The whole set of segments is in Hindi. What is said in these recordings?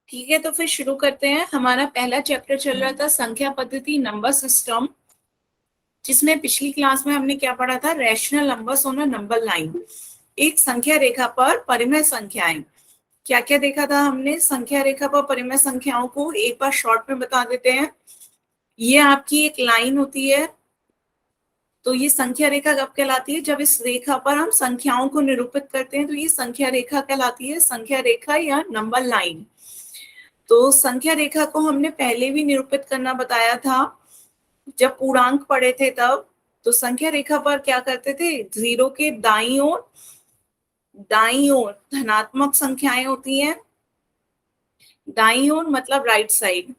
ठीक है, तो फिर शुरू करते हैं। हमारा पहला चैप्टर चल रहा था संख्या पद्धति, नंबर सिस्टम, जिसमें पिछली क्लास में हमने क्या पढ़ा था, rational numbers on a number line. एक संख्या रेखा पर परिमेय संख्याएं, क्या क्या देखा था हमने। संख्या रेखा पर परिमेय संख्याओं को एक बार शॉर्ट में बता देते हैं। ये आपकी एक लाइन होती है, तो ये संख्या रेखा कब कहलाती है, जब इस रेखा पर हम संख्याओं को निरूपित करते हैं तो ये संख्या रेखा कहलाती है, संख्या रेखा या नंबर लाइन। तो संख्या रेखा को हमने पहले भी निरूपित करना बताया था, जब पूर्णांक पढ़े थे तब। तो संख्या रेखा पर क्या करते थे, जीरो के दाईं ओर धनात्मक संख्याएं होती हैं। दाईं ओर मतलब राइट साइड,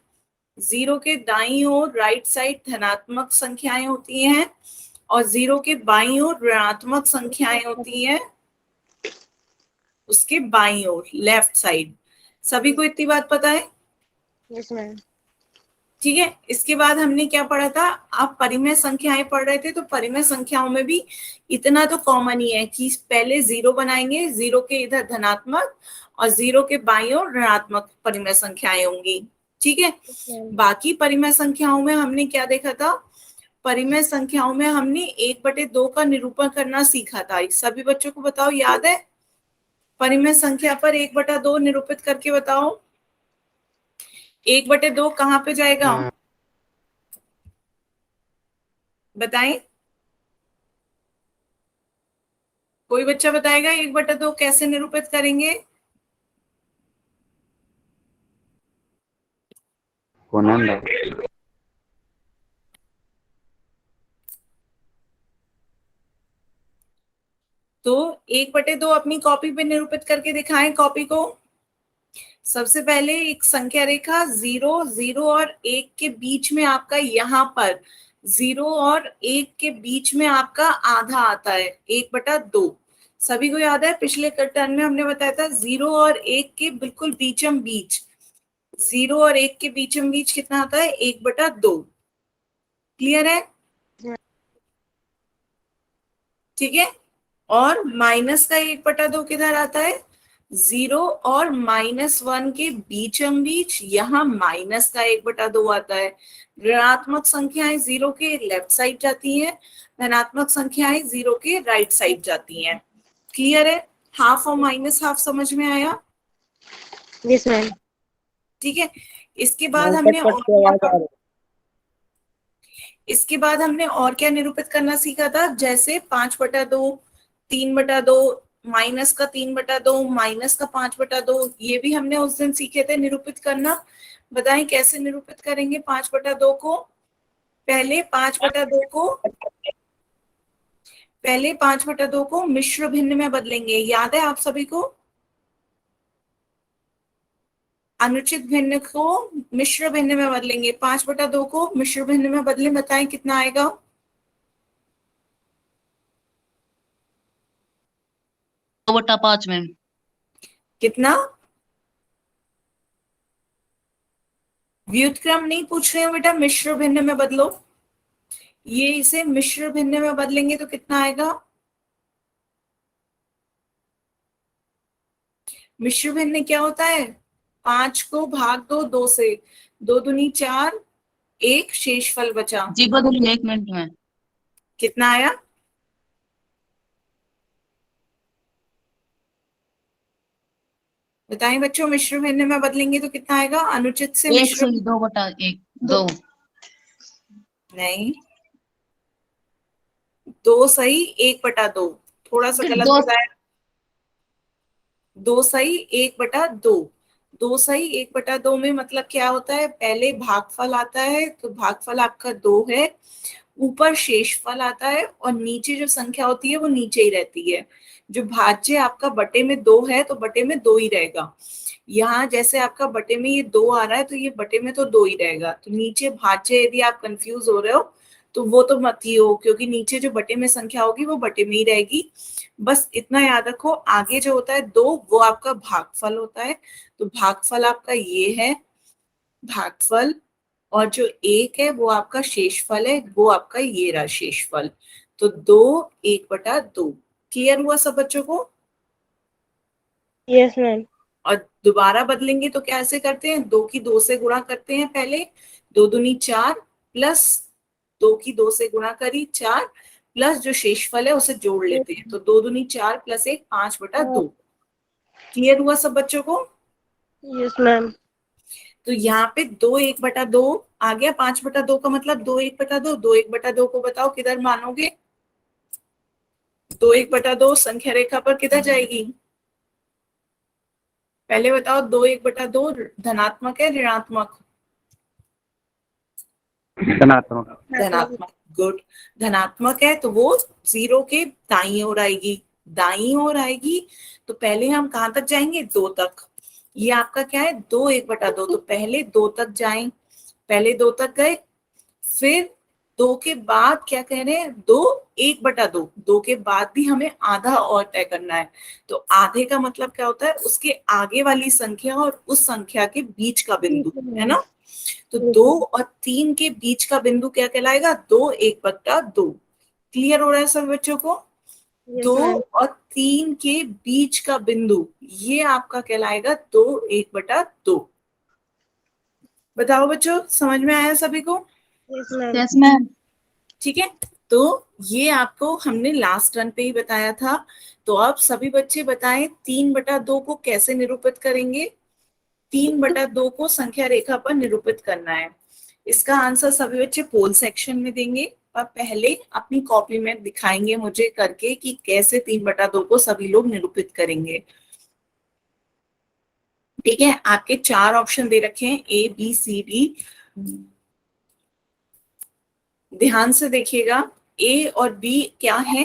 जीरो के दाईं ओर राइट साइड धनात्मक संख्याएं होती हैं, और जीरो के बाईं ओर ऋणात्मक संख्याएं होती हैं, उसके बाईं ओर लेफ्ट साइड। सभी को इतनी बात पता है? Yes ma'am. ठीक है, इसके बाद हमने क्या पढ़ा था, आप परिमेय संख्याएं पढ़ रहे थे, तो परिमेय संख्याओं में भी इतना तो कॉमन ही है कि पहले जीरो बनाएंगे, जीरो के इधर धनात्मक और जीरो के बाईं ओर ऋणात्मक परिमेय संख्याएं होंगी। ठीक है, बाकी परिमेय संख्याओं में हमने क्या देखा था, परिमेय संख्याओं में हमने 1/2 का निरूपण करना सीखा था। सभी बच्चों को बताओ, याद है? परिमेय संख्या पर 1/2 निरूपित करके बताओ। 1/2 कहाँ पे जाएगा, बताएं? कोई बच्चा बताएगा 1/2 कैसे निरूपित करेंगे? तो 1/2 अपनी कॉपी पे निरूपित करके दिखाएं, कॉपी को। सबसे पहले एक संख्या रेखा, 0 और 1 के बीच में आपका, यहाँ पर 0 और 1 के बीच में आपका आधा आता है, 1/2। सभी को याद है, पिछले टर्न में हमने बताया था 0 और 1 के बिल्कुल बीचम बीच, 0 और 1 के बीचम बीच कितना आता है, 1/2। क्लियर है? ठीक है, और माइनस का 1/2 किधर आता है, 0 और -1 के बीचम बीच, यहाँ माइनस का 1/2 आता है। ऋणात्मक संख्याएं 0 के लेफ्ट साइड जाती हैं, धनात्मक संख्याएं 0 के राइट साइड जाती हैं। क्लियर है? हाफ और माइनस हाफ समझ में आया? Yes ma'am. ठीक है, इसके बाद हमने और क्या निरूपित करना सीखा था, जैसे 5/2, 3/2, माइनस का 3/2, माइनस का 5/2, ये भी हमने उस दिन सीखे थे निरूपित करना। बताएं कैसे निरूपित करेंगे 5/2 को। पहले 5/2 को मिश्र भिन्न में बदलेंगे, याद है आप सभी को? अनुचित भिन्न को मिश्र भिन्न में बदलेंगे, 5/2 को मिश्र भिन्न में बदलें, बताएं कितना आएगा? 2/5 मैम। कितना? व्युत्क्रम नहीं पूछ रहे हो बेटा, मिश्र भिन्न में बदलो। ये इसे मिश्र भिन्न में बदलेंगे तो कितना आएगा? मिश्र भिन्न क्या होता है, 5 को भाग दो 2 से, 2 दूनी 4, 1 शेषफल बचा। जी बदलिए 1 मिनट में। कितना आया? बताएं बच्चों, मिश्र भिन्न में बदलेंगे तो कितना आएगा? अनुचित से 1 मिश्र, से 2/1, 2। नहीं, 2 सही 1/2, थोड़ा सा गलत 2 बताया। 2 सही 1/2, 2 सही 1/2 में मतलब क्या होता है, पहले भागफल आता है, तो भागफल आपका 2 है, ऊपर शेषफल आता है, और नीचे जो संख्या होती है वो नीचे ही रहती है। जो भाज्य आपका बटे में 2 है तो बटे में 2 ही रहेगा। यहाँ जैसे आपका बटे में ये 2 आ रहा है, तो ये बटे में तो 2 ही रहेगा। तो नीचे भाज्य, यदि आप कंफ्यूज हो रहे हो तो वो तो मत ही हो, क्योंकि नीचे जो बटे में संख्या होगी वो बटे में ही रहेगी। बस इतना याद रखो, आगे जो होता है 2 वो आपका भागफल होता है, तो भागफल आपका ये है भागफल, और जो 1 है वो आपका शेषफल है, वो आपका ये रहा शेषफल। तो 2 1/2। क्लियर हुआ सब बच्चों को? Yes ma'am. और दोबारा बदलेंगे तो कैसे करते हैं, 2 की 2 से गुणा करते हैं पहले, 2 दूनी 4 प्लस 2 की 2 से गुणा करी 4 प्लस जो शेषफल है उसे जोड़ लेते हैं, तो 2 दूनी 4 प्लस 1 5/2। क्लियर हुआ सब बच्चों को? Yes, ma'am. तो यहाँ पे 2 1/2 आ गया, 5/2 का मतलब 2 1/2, 2 1/2 को बताओ किधर मानोगे? 2 1/2 संख्या रेखा पर किधर जाएगी? पहले बताओ, 2 1/2 धनात्मक है ऋणात्मक? धनात्मक। धनात्मक, गुड। धनात्मक है तो वो 0 के दाईं ओर आएगी, दाईं ओर आएगी। तो पहले हम कहां तक जाएंगे? 2 तक। ये आपका क्या है? 2 1/2, तो पहले 2 तक जाएं, पहले 2 तक गए, फिर 2 के बाद क्या कह रहे हैं? 2 1/2, 2 के बाद भी हमें आधा और तय करना है। तो आधे का मतलब क्या होता है? उसके आगे वाली संख्या और उस संख्या के बीच का बिंदु, है ना? तो 2 और 3 के बीच का बिंदु क्या कहलाएगा? 2 1/2। क्लियर हो रहा है सब बच्चों को? Yes, 2 ma'am. और 3 के बीच का बिंदु ये आपका कहलाएगा 2 1/2। बताओ बच्चों, समझ में आया सभी को? Yes, ma'am. Yes ma'am. ठीक है, तो ये आपको हमने लास्ट रन पे ही बताया था। तो अब सभी बच्चे बताएं 3/2 को कैसे निरूपित करेंगे? 3/2 को संख्या रेखा पर निरूपित करना है। इसका आंसर सभी बच्चे पोल सेक्शन में देंगे और पहले अपनी कॉपी में दिखाएंगे मुझे करके कि कैसे 3/2 को सभी लोग निरूपित करेंगे। ठीक है, आपके 4 ऑप्शन दे रखे हैं, A B C D। ध्यान से देखिएगा, ए और बी क्या है?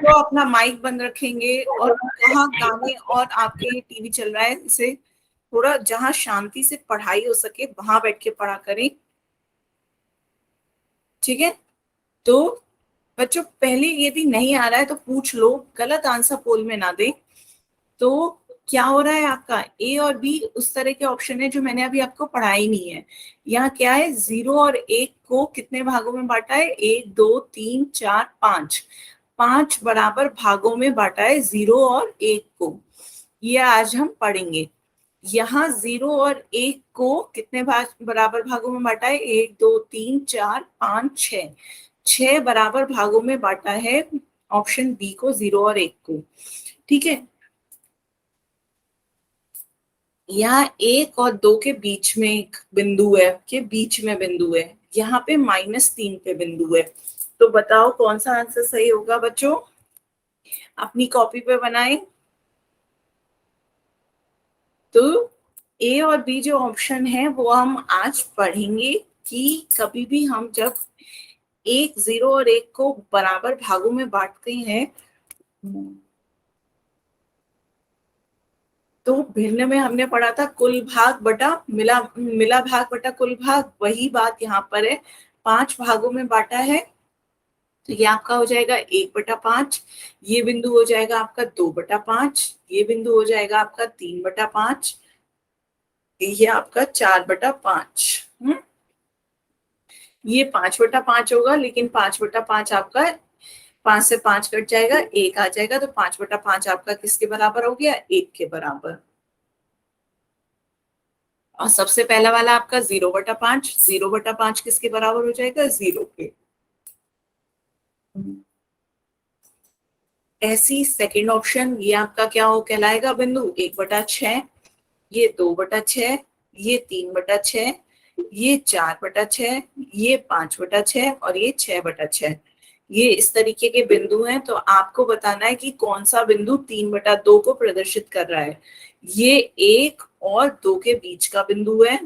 तो अपना माइक बंद रखेंगे और कहाँ गाने और आपके टीवी चल रहा है, इसे थोड़ा जहां शांति से पढ़ाई हो सके वहां बैठ के पढ़ा करें। ठीक है, तो बच्चों पहले यदि नहीं आ रहा है तो पूछ लो, गलत आंसर पोल में ना दे। तो क्या हो रहा है आपका? ए और बी उस तरह के ऑप्शन है जो मैंने अभी आपको पढ़ाई नहीं है। यहाँ क्या है? 0 और 1 को कितने भागों में बांटा है? 1 2 3 4 5, 5 बराबर भागों में बांटा है 0 और 1 को। ये आज हम पढ़ेंगे। यहाँ 0 और 1 को कितने बराबर भागों में बांटा है? 1 2 3 4 5 6, 6 बराबर भागों में बांटा है ऑप्शन बी को, 0 और 1 को। ठीक है, यहाँ 1 और 2 के बीच में एक बिंदु है, के बीच में बिंदु है, यहाँ पे -3 पे बिंदु है। तो बताओ कौन सा आंसर सही होगा बच्चों? अपनी कॉपी पे बनाएं। तो ए और बी जो ऑप्शन है वो हम आज पढ़ेंगे कि कभी भी हम जब 1 0 और 1 को बराबर भागों में बांटते हैं तो भिन्न में हमने पढ़ा था कुल भाग बटा मिला, मिला भाग बटा कुल भाग, वही बात यहाँ पर है। 5 भागों में बांटा है तो ये आपका हो जाएगा 1/5, ये बिंदु हो जाएगा आपका 2/5, ये बिंदु हो जाएगा आपका 3/5, ये आपका 4/5। ये 5/5 होगा, लेकिन 5/5 आपका 5 से 5 कट जाएगा, 1 आ जाएगा, तो 5/5 आपका किसके बराबर हो गया? 1 के बराबर। और सबसे पहला वाला आपका 0/5, 0/5 किसके बराबर हो जाएगा? 0 के। ऐसी सेकंड ऑप्शन, ये आपका क्या हो कहलाएगा बिंदु? 1/6, ये 2/6, ये 3/6, ये 4/6, ये 5/6 और ये 6/6। ये इस तरीके के बिंदु हैं। तो आपको बताना है कि कौन सा बिंदु 3/2 को प्रदर्शित कर रहा है। ये 1 और 2 के बीच का बिंदु है,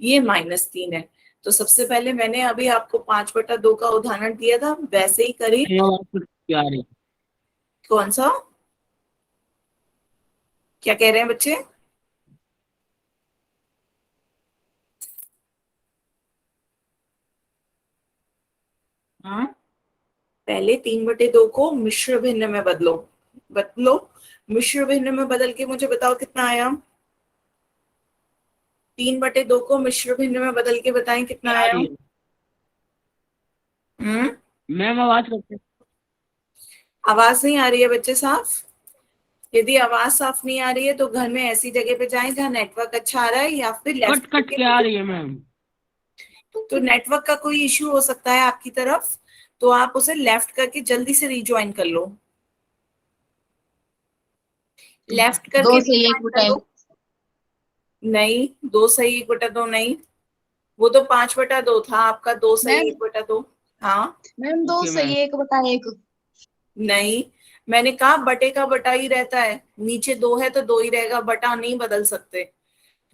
ये -3 है। तो सबसे पहले मैंने अभी आपको 5/2 का उदाहरण दिया था, वैसे ही करें। कौन सा? क्या कह रहे हैं बच्चे? हाँ, पहले 3/2 को मिश्र भिन्न में बदलो, बदलो। मिश्र भिन्न में बदल के मुझे बताओ कितना आया? 3/2 को मिश्र भिन्न में बदल के बताएं कितना आया? मैम आवाज करते आवाज नहीं आ रही है बच्चे साफ? यदि आवाज साफ नहीं आ रही है तो घर में ऐसी जगह पे जाएं जहाँ नेटवर्क अच्छा आ रहा है, या फिर कट लेफ्ट कट के आ रही है मैम। तो नेटवर्क का कोई इश्यू हो सकता है आपकी तरफ, तो आप उसे लेफ्ट करके जल्दी से रिज्वाइन कर लो। लेफ्ट करके दो से एक rejoin कर बटा लो। एक। नहीं, 2 सही 1/2 नहीं, वो तो 5/2 था आपका, 2 सही मैम 1/2। हाँ, मैम दो ओके से मैम। एक बटा एक। नहीं, मैंने कहा बटे का बटा ही रहता है, नीचे 2 है तो 2 ही रहेगा, बटा नहीं बदल सकते।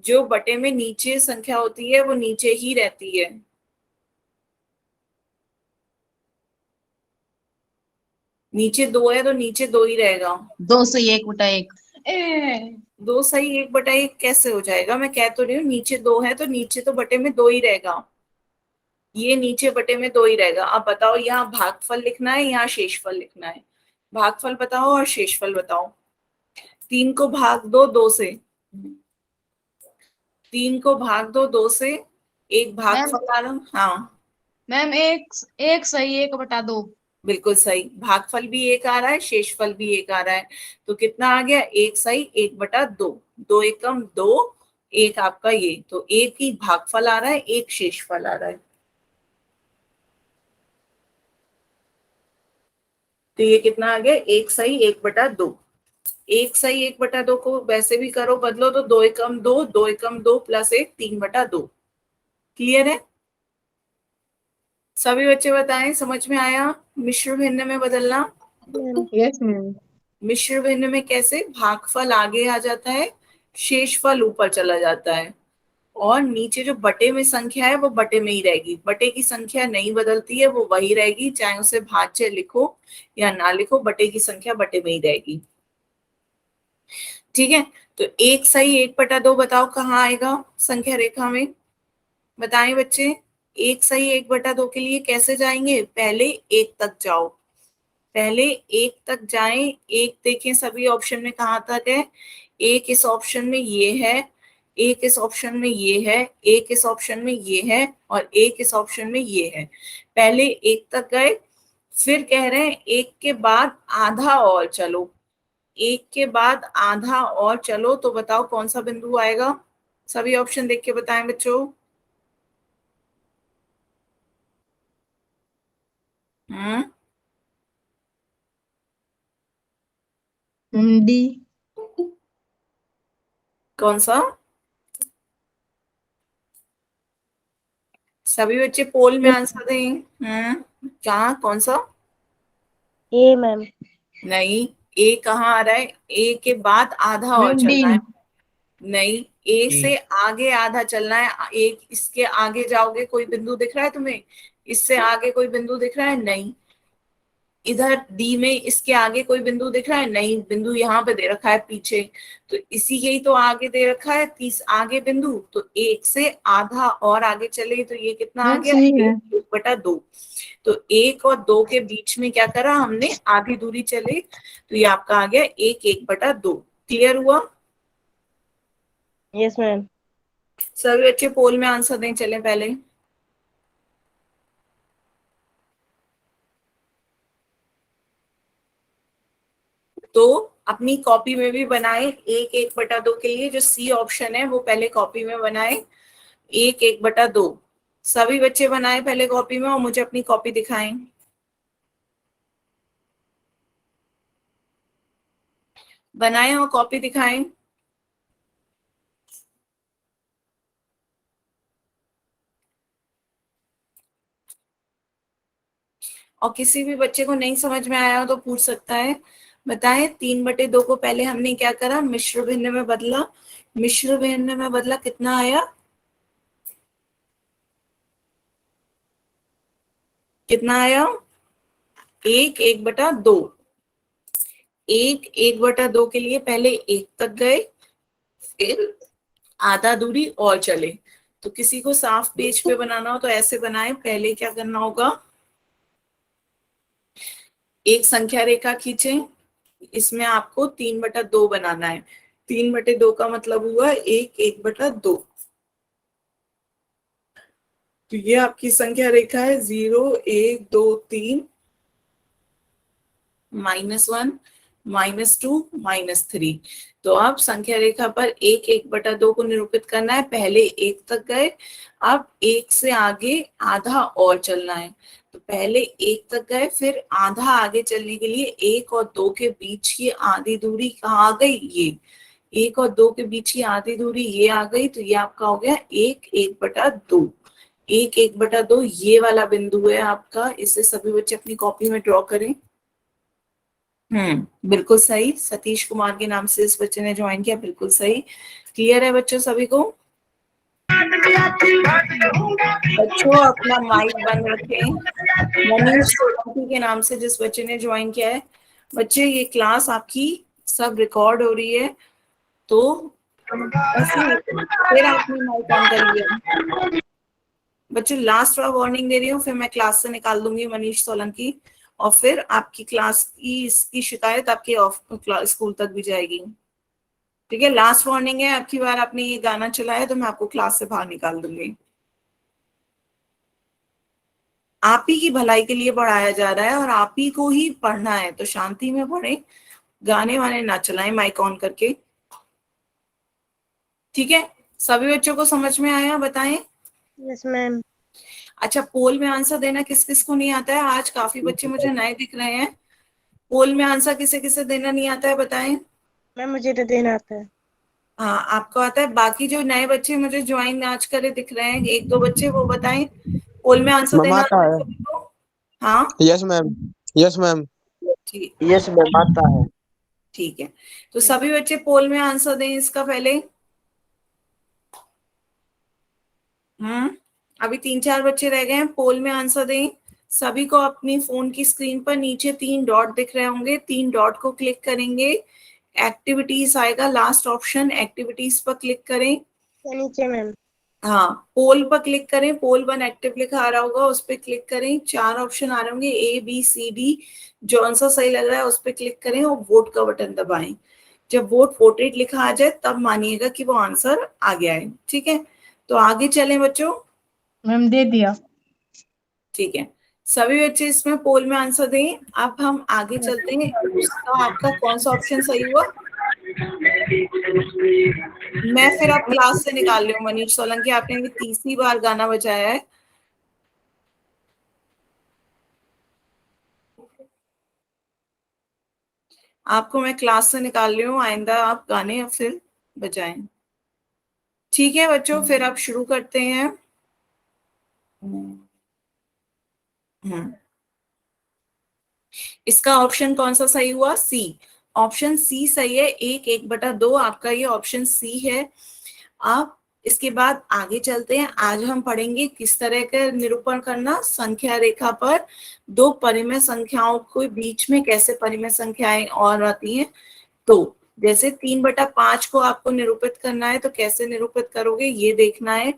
जो बटे में नीचे संख्या होती है वो नीचे ही रहती है। नीचे 2 है तो नीचे 2 ही रहेगा। दो से एक बटा एक। ए 2 सही 1/1 कैसे हो जाएगा? मैं कह तो रही हूँ नीचे 2 है तो नीचे तो बटे में 2 ही रहेगा, ये नीचे बटे में 2 ही रहेगा। अब बताओ यहाँ भागफल लिखना है, यहाँ शेषफल लिखना है। भागफल बताओ और शेषफल बताओ। 3 को भाग दो 2 से, 3 को भाग दो 2 से, एक मैम भागफल आ रहा। हाँ, मैम एक एक सही एक बटा दो। बिल्कुल सही, भागफल भी एक आ रहा है, शेषफल भी एक आ रहा है। तो कितना आ गया? 1 सही 1/2। 2 एकम 2, एक आपका ये, तो एक ही भागफल आ रहा है, एक शेषफल आ रहा है। तो ये कितना आ गया? 1 सही 1/2। 1 सही 1/2 को वैसे भी करो बदलो तो 2 एकम 2, 2 एकम 2 प्लस 1 3/2। क्लियर है? सभी बच्चे बताएं, समझ में आया? मिश्र भिन्न में बदलना। मैम। Yes ma'am. मिश्र भिन्न में कैसे? भागफल आगे आ जाता है, शेषफल ऊपर चला जाता है, और नीचे जो बटे में संख्या है वो बटे में ही रहेगी। बटे की संख्या नहीं बदलती है, वो वही रहेगी, चाहे उसे भाज्य लिखो या ना लिखो, बटे की संख्या बटे में ही रहेगी। ठीक है, तो 1 सही 1/2 बताओ कहाँ आएगा संख्या रेखा में? बताएं बच्चे। 1 सही 1/2 के लिए कैसे जाएंगे? पहले 1 तक जाओ, पहले 1 तक जाएं। एक देखें सभी ऑप्शन में कहाँ तक है। एक इस ऑप्शन में ये है, एक इस ऑप्शन में ये है, एक इस ऑप्शन में ये है, और एक इस ऑप्शन में ये है। पहले 1 तक गए, फिर कह रहे हैं 1 के बाद आधा और चलो। 1 के बाद आधा और चलो, तो बताओ कौन सा बिंदु आएगा? सभी ऑप्शन देख के बताएं बच्चों। हम्म, डी। कौन सा? सभी बच्चे पोल में आंसर दें। क्या, कौन सा? ए मैम। नहीं, ए कहाँ आ रहा है? ए के बाद आधा और मैम डी। चलना है। नहीं, ए जी। से आगे आधा चलना है। एक इसके आगे जाओगे, कोई बिंदु दिख रहा है तुम्हें? इससे आगे कोई बिंदु दिख रहा है? नहीं। इधर डी में इसके आगे कोई बिंदु दिख रहा है? नहीं, बिंदु यहाँ पे दे रखा है पीछे, तो इसी के ही तो आगे दे रखा है 30 आगे बिंदु, तो 1 से आधा और आगे चले तो ये कितना आ मैम गया? सही है। 1/2। तो 1 और 2 के बीच में क्या करा हमने? आधी दूरी चले, तो ये आपका आ गया 1 1/2। क्लियर हुआ? Yes ma'am. सभी बच्चे पोल में आंसर दें, चले पहले। तो अपनी कॉपी में भी बनाए 1 1/2 के लिए, जो सी ऑप्शन है वो पहले कॉपी में बनाए। 1 1/2 सभी बच्चे बनाए पहले कॉपी में, और मुझे अपनी कॉपी दिखाएं। बनाए और कॉपी दिखाएं। और किसी भी बच्चे को नहीं समझ में आया हो तो पूछ सकता है। बताएं, 3/2 को पहले हमने क्या करा? मिश्र भिन्न में बदला। मिश्र भिन्न में बदला, कितना आया? कितना आया? 1 1/2। 1 1/2 के लिए पहले 1 तक गए, फिर आधा दूरी और चले। तो किसी को साफ पेज पे बनाना हो तो ऐसे बनाए। पहले क्या करना होगा? एक संख्या रेखा खींचे, इसमें आपको 3/2 बनाना है। 3/2 का मतलब हुआ 1 1/2। तो ये आपकी संख्या रेखा है 0 1 2 3, -1, -2, -3। तो अब संख्या रेखा पर 1/2 को निरूपित करना है। पहले 1 तक गए, अब 1 से आगे आधा और चलना है। तो पहले 1 तक गए, फिर आधा आगे चलने के लिए 1 और 2 के बीच की आधी दूरी कहाँ आ गई? ये 1 और 2 के बीच की आधी दूरी ये आ गई। तो ये आपका हो गया 1/2। 1/2 ये वाला बिंदु है आपका। इसे सभी बच्चे अपनी कॉपी में ड्रॉ करें। बिल्कुल सही। सतीश कुमार के नाम से इस बच्चे ने ज्वाइन किया, बिल्कुल सही। क्लियर है बच्चों सभी को? बच्चों अपना माइक बंद रखें। मनीष सोलंकी के नाम से जिस बच्चे ने ज्वाइन किया है, बच्चे ये क्लास आपकी सब रिकॉर्ड हो रही है, तो ऐसे फिर आपने माइक ऑन कर लिया। बच्चों लास्ट बार वार्निंग दे रही हूँ, फिर मैं क्लास से निकाल दूंगी मनीष सोलंकी, और फिर आपकी क्लास की इसकी शिकायत आपके स्कूल तक भी जाएगी। ठीक है, लास्ट वार्निंग है। अब की बार आपने ये गाना चलाया तो मैं आपको क्लास से बाहर निकाल दूंगी। आप ही की भलाई के लिए पढ़ाया जा रहा है और आप ही को ही पढ़ना है, तो शांति में पढ़े, गाने वाने ना चलाएं माइक ऑन करके। ठीक है, सभी बच्चों को समझ में आया? बताएं। Yes ma'am. अच्छा, पोल में आंसर देना किस किस को नहीं आता है? आज काफी बच्चे मुझे नए दिख रहे हैं। पोल में आंसर किसे किसे देना नहीं आता है, बताएं। मैम मुझे तो देना आता है। हाँ, आपको आता है। बाकी जो नए बच्चे मुझे ज्वाइन आज करे दिख रहे हैं, 1-2 बच्चे, वो बताएं पोल में आंसर मैम देना आता आता है है। सभी को? हाँ, यस मैम। Yes ma'am. ठीक। यस मैम आता है। ठीक है, तो सभी बच्चे पोल में आंसर दें इसका पहले। अभी 3-4 बच्चे रह गए हैं, पोल में आंसर दें। सभी को अपनी फोन की स्क्रीन पर नीचे 3 डॉट दिख रहे होंगे, 3 डॉट को क्लिक करेंगे, एक्टिविटीज आएगा, लास्ट ऑप्शन एक्टिविटीज पर क्लिक करें। नीचे मैम। हाँ, पोल पर क्लिक करें, पोल 1 एक्टिव लिखा आ रहा होगा, उस पर क्लिक करें। 4 ऑप्शन आ रहे होंगे, ABCD, जौन सा सही लग रहा है उस पर क्लिक करें और वोट का बटन दबाएं। जब वोटेड लिखा आ जाए तब मानिएगा कि वो आंसर आ गया है। ठीक है, तो आगे चलें बच्चों। मैम दे दिया। ठीक है, सभी बच्चे इसमें पोल में आंसर दें। अब हम आगे चलते हैं। उसका आपका कौन सा ऑप्शन सही हुआ? मैं फिर अब क्लास से निकाल रही हूँ मनीष सोलंकी, आपने भी तीसरी बार गाना बजाया है। आपको मैं क्लास से निकाल रही हूँ, आइंदा आप गाने फिर बजाएं। ठीक है बच्चों, फिर आप शुरू करते हैं। इसका ऑप्शन कौन सा सही हुआ? सी। ऑप्शन सी सही है। 1/2 आपका ये ऑप्शन सी है। आप इसके बाद आगे चलते हैं। आज हम पढ़ेंगे किस तरह का निरूपण करना, संख्या रेखा पर 2 परिमेय संख्याओं के बीच में कैसे परिमेय संख्याएं और आती हैं। तो जैसे 3/5 को आपको निरूपित करना है, तो कैसे निरूपित करोगे ये देखना है।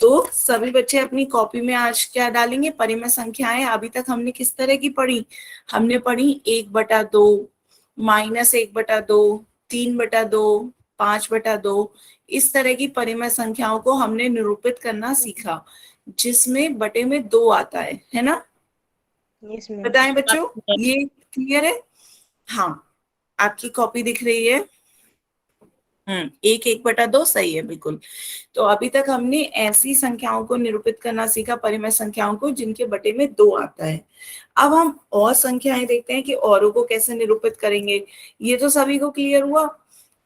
तो सभी बच्चे अपनी कॉपी में आज क्या डालेंगे? परिमेय संख्याएं। अभी तक हमने किस तरह की पढ़ी? हमने पढ़ी 1/2, -1/2, 3/2, 5/2। इस तरह की परिमेय संख्याओं को हमने निरूपित करना सीखा, जिसमें बटे में 2 आता है ना? Yes ma'am. बताएं बच्चों, ये क्लियर है? हाँ, आपकी कॉपी दिख रही है। 1/2 सही है, बिल्कुल। तो अभी तक हमने ऐसी संख्याओं को निरूपित करना सीखा, परिमेय संख्याओं को, जिनके बटे में 2 आता है। अब हम और संख्याएं देखते हैं कि औरों को कैसे निरूपित करेंगे। ये तो सभी को क्लियर हुआ।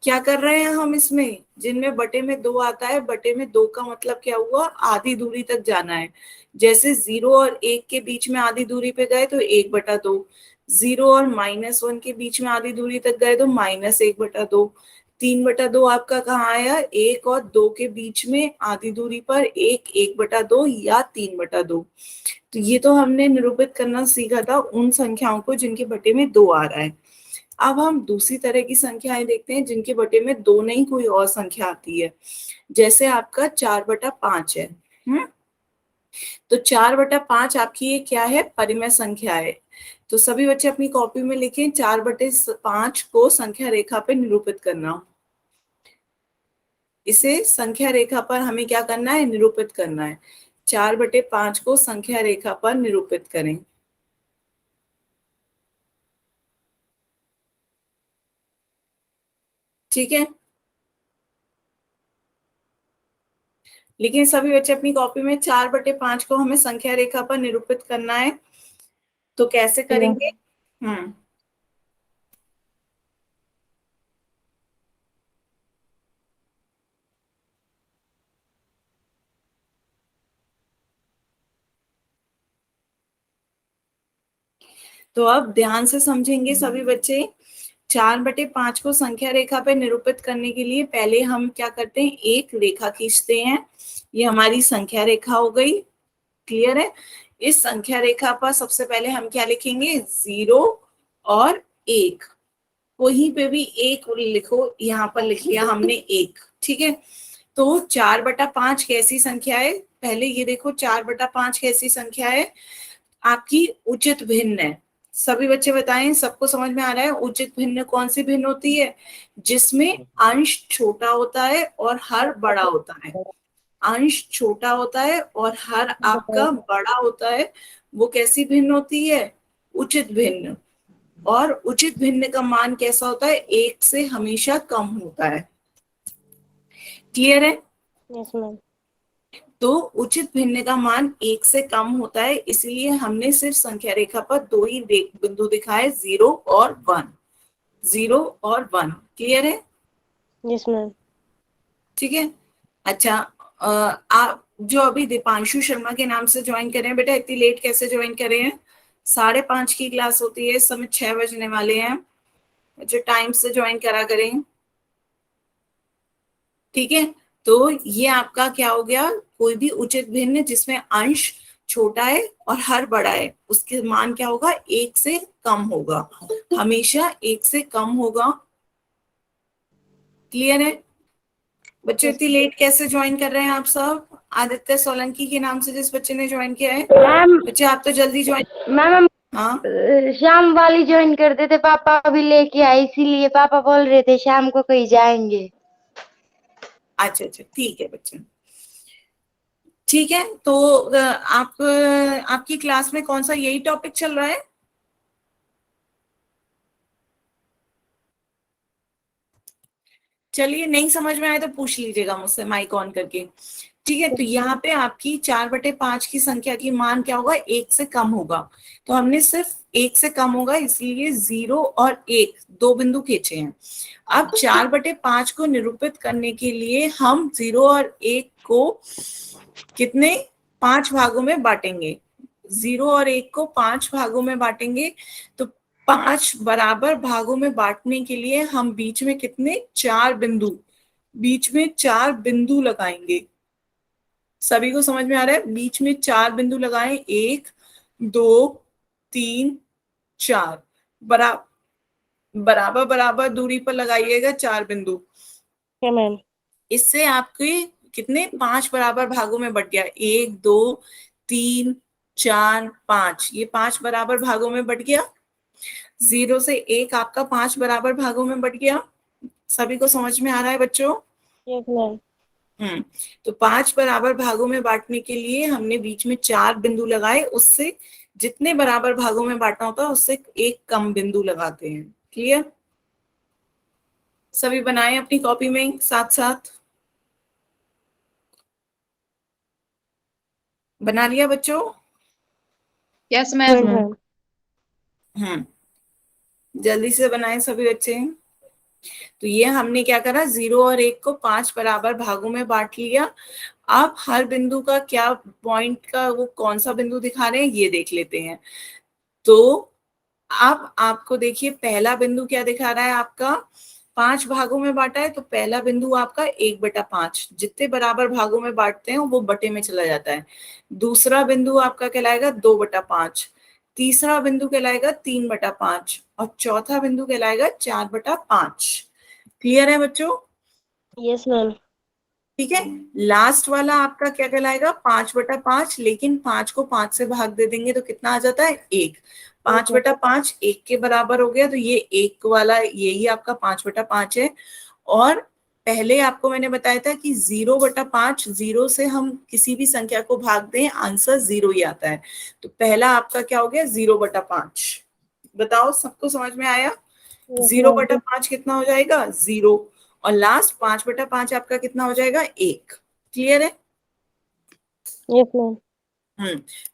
क्या कर रहे हैं हम इसमें? जिनमें बटे में 2 आता है, बटे में 2 का मतलब क्या हुआ? आधी दूरी तक जाना है। जैसे 0 और 1 के बीच में आधी दूरी पे गए तो 1/2, 0 और -1 के बीच में आधी दूरी तक गए तो -1/2। 3/2 आपका कहाँ आया? 1 और 2 के बीच में आधी दूरी पर 1/2 या 3/2। तो ये तो हमने निरूपित करना सीखा था उन संख्याओं को जिनके बटे में 2 आ रहा है। अब हम दूसरी तरह की संख्याएं देखते हैं जिनके बटे में 2 नहीं, कोई और संख्या आती है। जैसे आपका 4/5 है। तो 4/5 आपकी ये क्या है? परिमेय संख्या है। तो सभी बच्चे अपनी कॉपी में लिखें 4/5 को संख्या रेखा पे निरूपित करना। इसे संख्या रेखा पर हमें क्या करना है? निरूपित करना है। 4/5 को संख्या रेखा पर निरूपित करें। ठीक है, लेकिन सभी बच्चे अपनी कॉपी में 4/5 को हमें संख्या रेखा पर निरूपित करना है, तो कैसे करेंगे? हम्म, तो अब ध्यान से समझेंगे सभी बच्चे। 4/5 को संख्या रेखा पे निरूपित करने के लिए पहले हम क्या करते हैं, एक रेखा खींचते हैं। ये हमारी संख्या रेखा हो गई, क्लियर है। इस संख्या रेखा पर सबसे पहले हम क्या लिखेंगे, 0 और 1। वहीं पे भी एक लिखो, यहाँ पर लिख लिया हमने 1, ठीक है। तो 4/5 कैसी संख्या है, पहले ये देखो 4/5 कैसी संख्या है, आपकी उचित भिन्न है। सभी बच्चे बताएं, सबको समझ में आ रहा है? उचित भिन्न कौन सी भिन्न होती है, जिसमें अंश छोटा होता है और हर बड़ा होता है। अंश छोटा होता है और हर आपका बड़ा होता है, वो कैसी भिन्न होती है, उचित भिन्न। और उचित भिन्न का मान कैसा होता है, 1 से हमेशा कम होता है। क्लियर है? Yes ma'am. तो उचित भिन्न का मान 1 से कम होता है, इसलिए हमने सिर्फ संख्या रेखा पर दो ही बिंदु दिखाए, 0 और 1। 0 और 1, क्लियर है? Yes ma'am. ठीक है। अच्छा, आप जो अभी दीपांशु शर्मा के नाम से ज्वाइन कर रहे हैं, बेटा इतनी लेट कैसे ज्वाइन कर रहे हैं? 5:30 की क्लास होती है, इस समय 6 बजने वाले हैं। जो टाइम से ज्वाइन करा करें, ठीक है। तो ये आपका क्या हो गया, कोई भी उचित भिन्न जिसमें अंश छोटा है और हर बड़ा है, उसके मान क्या होगा, 1 से कम होगा, हमेशा 1 से कम होगा। क्लियर है बच्चों? इतनी लेट कैसे ज्वाइन कर रहे हैं आप सब? आदित्य सोलंकी के नाम से जिस बच्चे ने ज्वाइन किया है, मैम बच्चे आप तो जल्दी ज्वाइन। मैम हम हाँ, शाम वाली ज्वाइन करते थे, पापा अभी लेके आए, इसीलिए पापा बोल रहे थे शाम को कहीं जाएंगे। अच्छा अच्छा, ठीक है बच्चे, ठीक है। तो आप आपकी क्लास में कौन सा यही टॉपिक चल रहा है? चलिए, नहीं समझ में आए तो पूछ लीजिएगा मुझसे माइक ऑन करके, ठीक है। तो यहाँ पे आपकी 4/5 की संख्या की मान क्या होगा, 1 से कम होगा। तो हमने सिर्फ 1 से कम होगा, इसलिए 0 और 1 दो बिंदु खींचे हैं। अब 4/5 को निरूपित करने के लिए हम 0 और 1 को कितने 5 भागों में बांटेंगे। 0 और 1 को 5 भागों में बांटेंगे। तो 5 बराबर भागों में बांटने के लिए हम बीच में कितने, 4 बिंदु, बीच में 4 बिंदु लगाएंगे। सभी को समझ में आ रहा है? बीच में 4 बिंदु लगाएं, 1 2 3 4, बराबर बराबर दूरी पर लगाइएगा 4 बिंदु। क्या मैम? इससे आपके कितने, 5 बराबर भागों में बट गया, 1 2 3 4 5, ये 5 बराबर भागों में बट गया। 0 से 1 आपका 5 बराबर भागों में बट गया। सभी को समझ में आ रहा है बच्चों? Yes ma'am. तो 5 बराबर भागों में बांटने के लिए हमने बीच में 4 बिंदु लगाए, उससे जितने बराबर भागों में बांटना होता है उससे एक कम बिंदु लगाते हैं। क्लियर? सभी बनाए अपनी कॉपी में साथ साथ, बना लिया बच्चों? Yes ma'am. जल्दी से बनाए सभी बच्चे। तो ये हमने क्या करा, 0 और 1 को 5 बराबर भागों में बांट लिया। अब हर बिंदु का क्या पॉइंट का वो कौन सा बिंदु दिखा रहे हैं ये देख लेते हैं। तो अब आपको देखिए, पहला बिंदु क्या दिखा रहा है आपका, 5 भागों में बांटा है, तो पहला बिंदु आपका 1/5, जितने बराबर भागों में बांटते हैं वो बटे में चला जाता है। दूसरा बिंदु आपका कहलाएगा 2/5, तीसरा बिंदु कहलाएगा 3/5 और चौथा बिंदु कहलाएगा 4/5। क्लियर है बच्चों? Yes ma'am. ठीक है। लास्ट वाला आपका क्या कहलाएगा, 5/5, लेकिन 5 को 5 से भाग दे देंगे तो कितना आ जाता है, 1। 5/5 1 के बराबर हो गया, तो ये 1 वाला यही आपका 5/5 है। और पहले आपको मैंने बताया था कि 0/5, 0 से हम किसी भी संख्या को भाग दें आंसर 0 ही आता है। तो पहला आपका क्या हो गया, 0/5। बताओ सबको समझ में आया? 0/5 कितना हो जाएगा, 0। और लास्ट 5/5 आपका कितना हो जाएगा, 1। क्लियर है? Yes, ma'am.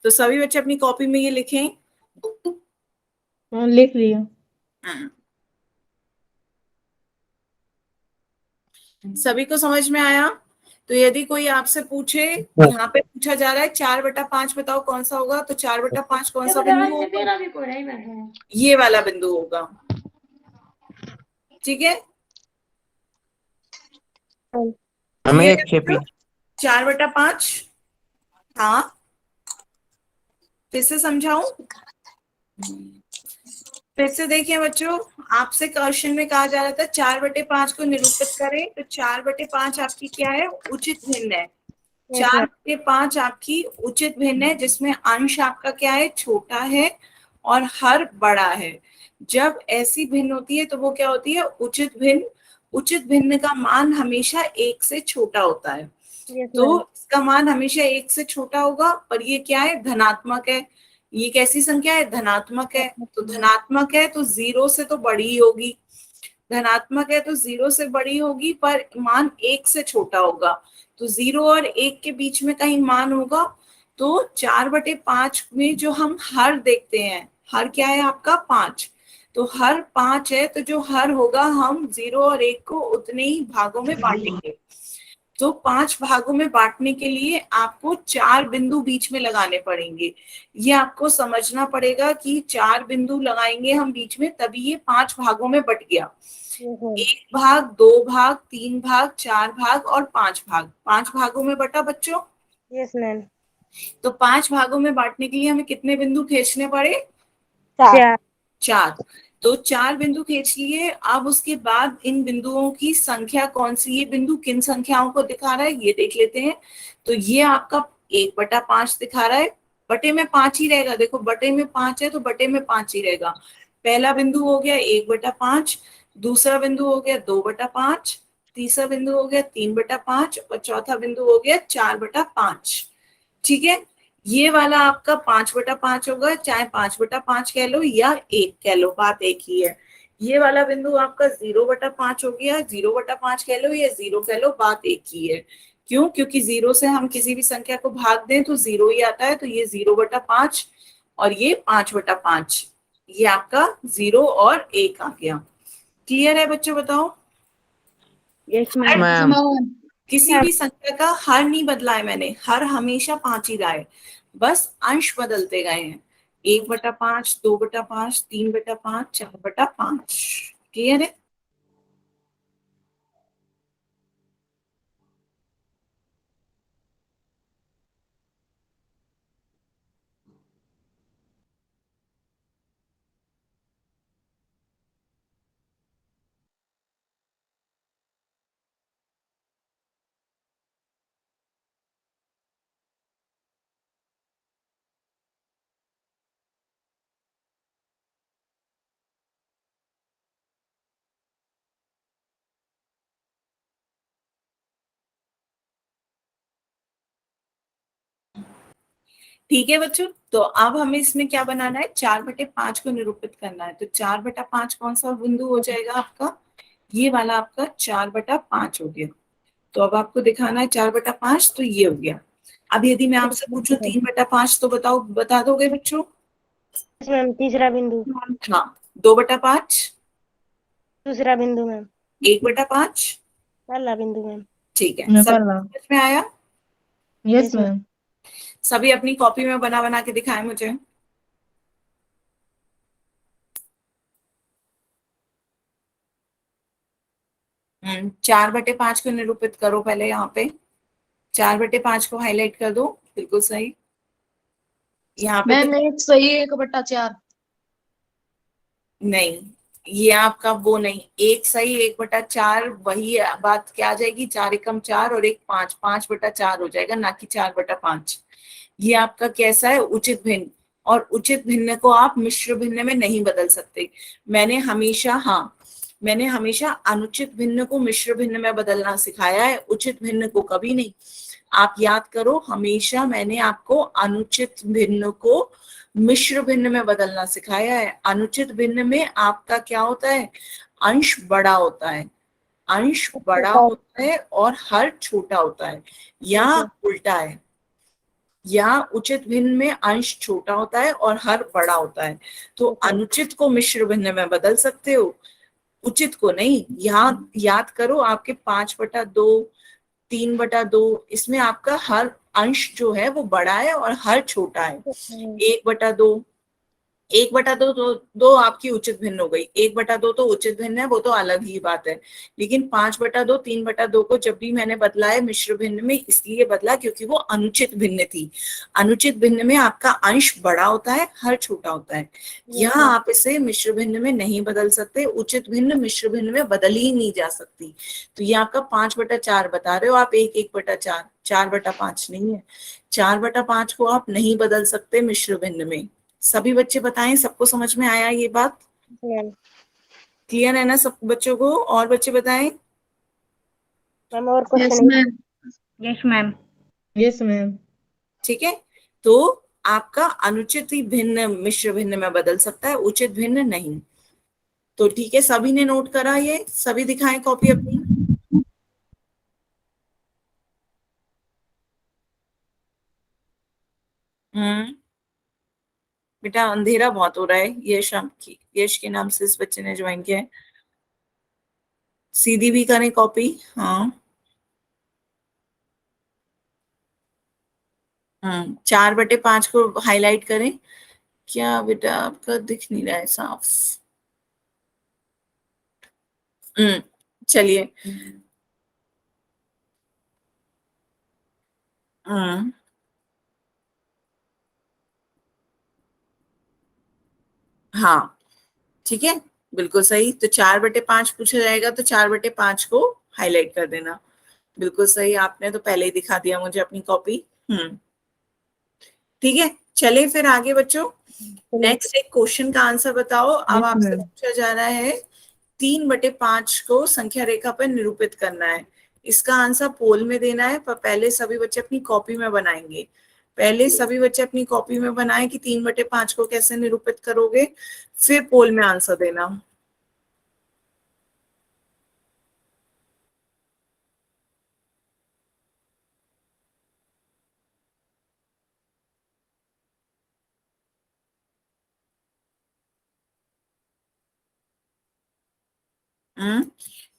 तो सभी बच्चे अपनी कॉपी में ये लिखें। लिख लिया। सभी को समझ में आया? तो यदि कोई आपसे पूछे, यहाँ पे पूछा जा रहा है 4/5 बताओ कौन सा होगा, तो 4/5 कौन सा बिंदु होगा? ये वाला बिंदु होगा। ठीक है? हमें ये एक खेपी 4/5। हाँ, फिर से समझाऊं? फिर से देखिए बच्चों, आपसे क्वेश्चन में कहा जा रहा था 4/5 को निरूपित करें, तो 4/5 आपकी क्या है, उचित भिन्न है। Yes, ma'am. 4/5 आपकी उचित भिन्न है, जिसमें अंश आपका क्या है, छोटा है और हर बड़ा है। जब ऐसी भिन्न होती है तो वो क्या होती है, उचित भिन्न। उचित भिन्न का मान हमेशा 1 से छोटा होता है। Yes, तो ma'am. इसका मान हमेशा 1 से छोटा होगा, और ये क्या है, धनात्मक है। ये कैसी संख्या है, धनात्मक है। तो धनात्मक है तो 0 से तो बड़ी ही होगी। धनात्मक है तो 0 से बड़ी होगी, पर मान 1 से छोटा होगा। तो 0 और 1 के बीच में कहीं मान होगा। तो 4/5 में जो हम हर देखते हैं, हर क्या है आपका, 5। तो हर 5 है, तो जो हर होगा हम 0 और 1 को उतने ही भागों में बांटेंगे। तो 5 भागों में बांटने के लिए आपको 4 बिंदु बीच में लगाने पड़ेंगे। ये आपको समझना पड़ेगा कि 4 बिंदु लगाएंगे हम बीच में, तभी ये 5 भागों में बट गया। Yes, ma'am. 1 भाग, 2 भाग, 3 भाग, 4 भाग और 5 भाग। 5 भागों में बटा बच्चों। Yes, ma'am. तो 5 भागों में बांटने के लिए हमें कितने बिंदु खींचने पड़े, 4. 4। तो 4 बिंदु खींच लिए। अब उसके बाद इन बिंदुओं की संख्या कौन सी, ये बिंदु किन संख्याओं को दिखा रहा है ये देख लेते हैं। तो ये आपका 1/5 दिखा रहा है। बटे में 5 ही रहेगा, देखो बटे में 5 है तो बटे में 5 ही रहेगा। पहला बिंदु हो गया 1/5, दूसरा बिंदु हो गया 2/5, तीसरा बिंदु हो गया 3/5 और चौथा बिंदु हो गया 4/5। ठीक है? ये वाला आपका 5/5 होगा, चाहे 5/5 कह लो या 1 कह लो, बात एक ही है। ये वाला बिंदु आपका 0/5 हो गया, 0/5 कह लो या 0 कह लो, बात एक ही है। क्यों? क्योंकि 0 से हम किसी भी संख्या को भाग दें तो 0 ही आता है। तो ये 0/5 और ये 5/5, ये आपका 0 और 1 आ गया। क्लियर है बच्चों? बताओ। Yes, ma'am. मैम किसी भी संख्या का हर नहीं बदला है मैंने, हर हमेशा 5 ही रहा है, बस अंश बदलते गए हैं। 1/5, 2/5, 3/5, 4/5। क्लियर है? ठीक है बच्चों, तो अब हमें इसमें क्या बनाना है, 4/5 को निरूपित करना है। तो 4/5 कौन सा बिंदु हो जाएगा आपका, ये वाला आपका 4/5 हो गया। तो अब आपको दिखाना है 4/5, तो ये हो गया। अब यदि मैं आपसे पूछूं 3/5, तो बताओ, बता दोगे बच्चों? Yes, ma'am. तीसरा बिंदु. हाँ। 2/5, दूसरा बिंदु मैम. 1/5। पहला बिंदु मैम. ठीक है, मैं सब पढ़ रहा। समझ में आया? Yes Yes, ma'am. मैम। सभी अपनी कॉपी में बना बना के दिखाएं मुझे। 4/5 को निरूपित करो पहले, यहाँ पे 4/5 को हाईलाइट कर दो, बिल्कुल सही। यहाँ पे मैम एक सही 1/4। नहीं, ये आपका वो नहीं, 1 सही 1/4, वही बात क्या आ जाएगी, 4 एकम 4 और 1 5, 5/4 हो जाएगा, ना कि 4/5। ये आपका कैसा है, उचित भिन्न। और उचित भिन्न को आप मिश्र भिन्न में नहीं बदल सकते। मैंने हमेशा अनुचित भिन्न को मिश्र भिन्न में बदलना सिखाया है, उचित भिन्न को कभी नहीं। आप याद करो, हमेशा मैंने आपको अनुचित भिन्न को मिश्र भिन्न में बदलना सिखाया है। अनुचित भिन्न में आपका क्या होता है, अंश बड़ा होता है। अंश बड़ा होता है और हर छोटा होता है, या उल्टा है, या उचित भिन्न में अंश छोटा होता है और हर बड़ा होता है। तो अनुचित को मिश्र भिन्न में बदल सकते हो, उचित को नहीं। यहाँ याद करो, आपके 5/2, 3/2, इसमें आपका हर अंश जो है वो बड़ा है और हर छोटा है। 1/2, 1/2 दो आपकी उचित भिन्न हो गई, 1/2 तो उचित भिन्न है, वो तो अलग ही बात है। लेकिन 5/2, 3/2 को जब भी मैंने बदला है मिश्र भिन्न में, इसलिए बदला क्योंकि वो अनुचित भिन्न थी। अनुचित भिन्न में आपका अंश बड़ा होता है, हर छोटा होता है। यहाँ आप इसे मिश्र भिन्न में नहीं बदल सकते, उचित भिन्न मिश्र भिन्न में बदल ही नहीं जा सकती। तो ये आपका 5/4 बता रहे हो आप, 1/4, 4/5 नहीं है। 4/5 को आप नहीं बदल सकते मिश्र भिन्न में। सभी बच्चे बताएं, सबको समझ में आया ये बात? क्लियर है ना सब बच्चों को? और बच्चे बताएं। मैम और yes question? Ma'am. Yes ma'am. Yes ma'am. ठीक है, तो आपका अनुचित ही भिन्न मिश्र भिन्न में बदल सकता है, उचित भिन्न नहीं। तो ठीक है, सभी ने नोट करा? ये सभी दिखाएं कॉपी अपनी। बेटा अंधेरा बहुत हो रहा है। यश के नाम से इस बच्चे ने ज्वाइन किया है। सीधी भी करें कॉपी। हाँ 4/5 को हाईलाइट करें। क्या बेटा आपका दिख नहीं रहा है साफ? चलिए। हाँ ठीक है, बिल्कुल सही। तो 4/5 पूछा जाएगा तो 4/5 को हाईलाइट कर देना। बिल्कुल सही, आपने तो पहले ही दिखा दिया मुझे अपनी कॉपी। ठीक है, चले फिर आगे बच्चों। नेक्स्ट एक क्वेश्चन का आंसर बताओ। अब आपसे पूछा जा रहा है 3/5 को संख्या रेखा पर निरूपित करना है। इसका आंसर पोल में देना है, पर पहले सभी बच्चे अपनी कॉपी में बनाएंगे। पहले सभी बच्चे अपनी कॉपी में बनाएं कि 3/5 को कैसे निरूपित करोगे, फिर पोल में आंसर देना।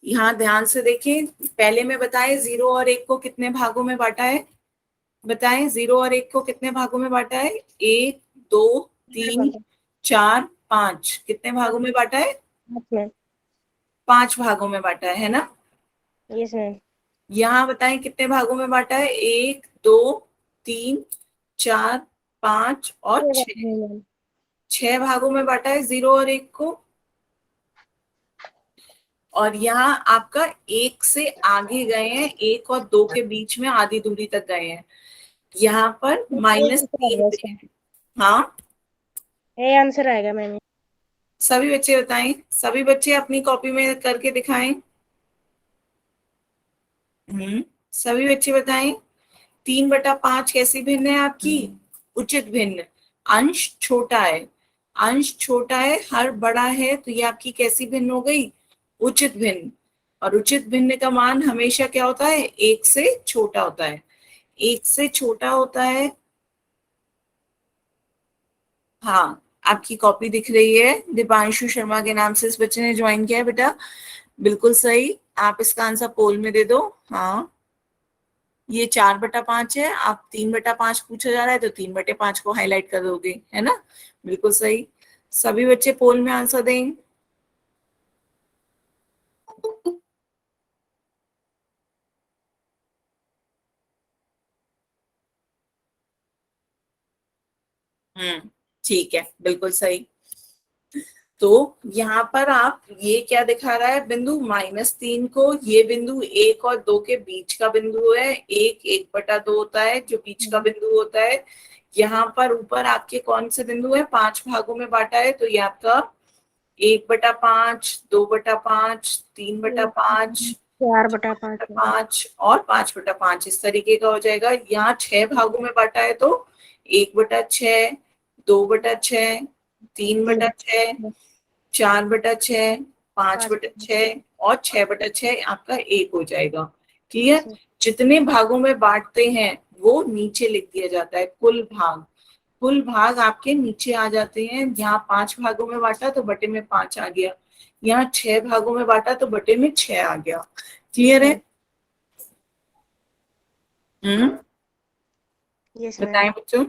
यहाँ ध्यान से देखें, पहले में बताएं 0 और 1 को कितने भागों में बांटा है। बताएं 0 और 1 को कितने भागों में बांटा है? 1, 2, 3, 4, 5। कितने भागों में बांटा है? 5 भागों में बांटा है ना? Yes ma'am. यहाँ बताएं कितने भागों में बांटा है? 1, 2, 3, 4, 5 और 6। 6 भागों में बांटा है 0 और 1 को। और यहाँ आपका 1 से आगे गए हैं, 1 और 2 के बीच में आधी दूरी तक गए हैं। यहाँ पर -3 पे है। हाँ ये आंसर आएगा मैम। सभी बच्चे बताएं, सभी बच्चे अपनी कॉपी में करके दिखाएं। सभी बच्चे बताएं 3/5 कैसी भिन्न है आपकी? उचित भिन्न। अंश छोटा है, अंश छोटा है, हर बड़ा है, तो ये आपकी कैसी भिन्न हो गई? उचित भिन्न। और उचित भिन्न का मान हमेशा क्या होता है? 1 से छोटा होता है। 1 से छोटा होता है। हाँ आपकी कॉपी दिख रही है, दीपांशु शर्मा के नाम से इस बच्चे ने ज्वाइन किया है बेटा। बिल्कुल सही, आप इसका आंसर पोल में दे दो। हाँ ये 4/5 है, आप 3/5 पूछा जा रहा है तो 3/5 को हाईलाइट कर दोगे, है ना? बिल्कुल सही। सभी बच्चे पोल में आंसर दें। ठीक है, बिल्कुल सही। तो यहाँ पर आप ये क्या दिखा रहा है बिंदु? -3 को, ये बिंदु 1 और 2 के बीच का बिंदु है। 1/2 होता है जो बीच का बिंदु होता है। यहाँ पर ऊपर आपके कौन से बिंदु है? 5 भागों में बांटा है, तो ये आपका 1/5, 2/5, 3/5, 4/5 और 5/5 इस तरीके का हो जाएगा। यहाँ 6 भागों में बांटा है तो 1/6, 2/6, 3/6, 4/6, 5/6, और 6/6 आपका 1 हो जाएगा। क्लियर? जितने भागों में बांटते हैं वो नीचे लिख दिया जाता है, कुल भाग। कुल भाग आपके नीचे आ जाते हैं। यहाँ 5 भागों में बांटा तो बटे में 5 आ गया, यहाँ 6 भागों में बांटा तो बटे में 6 आ गया। क्लियर है? यस बताएं बच्चों।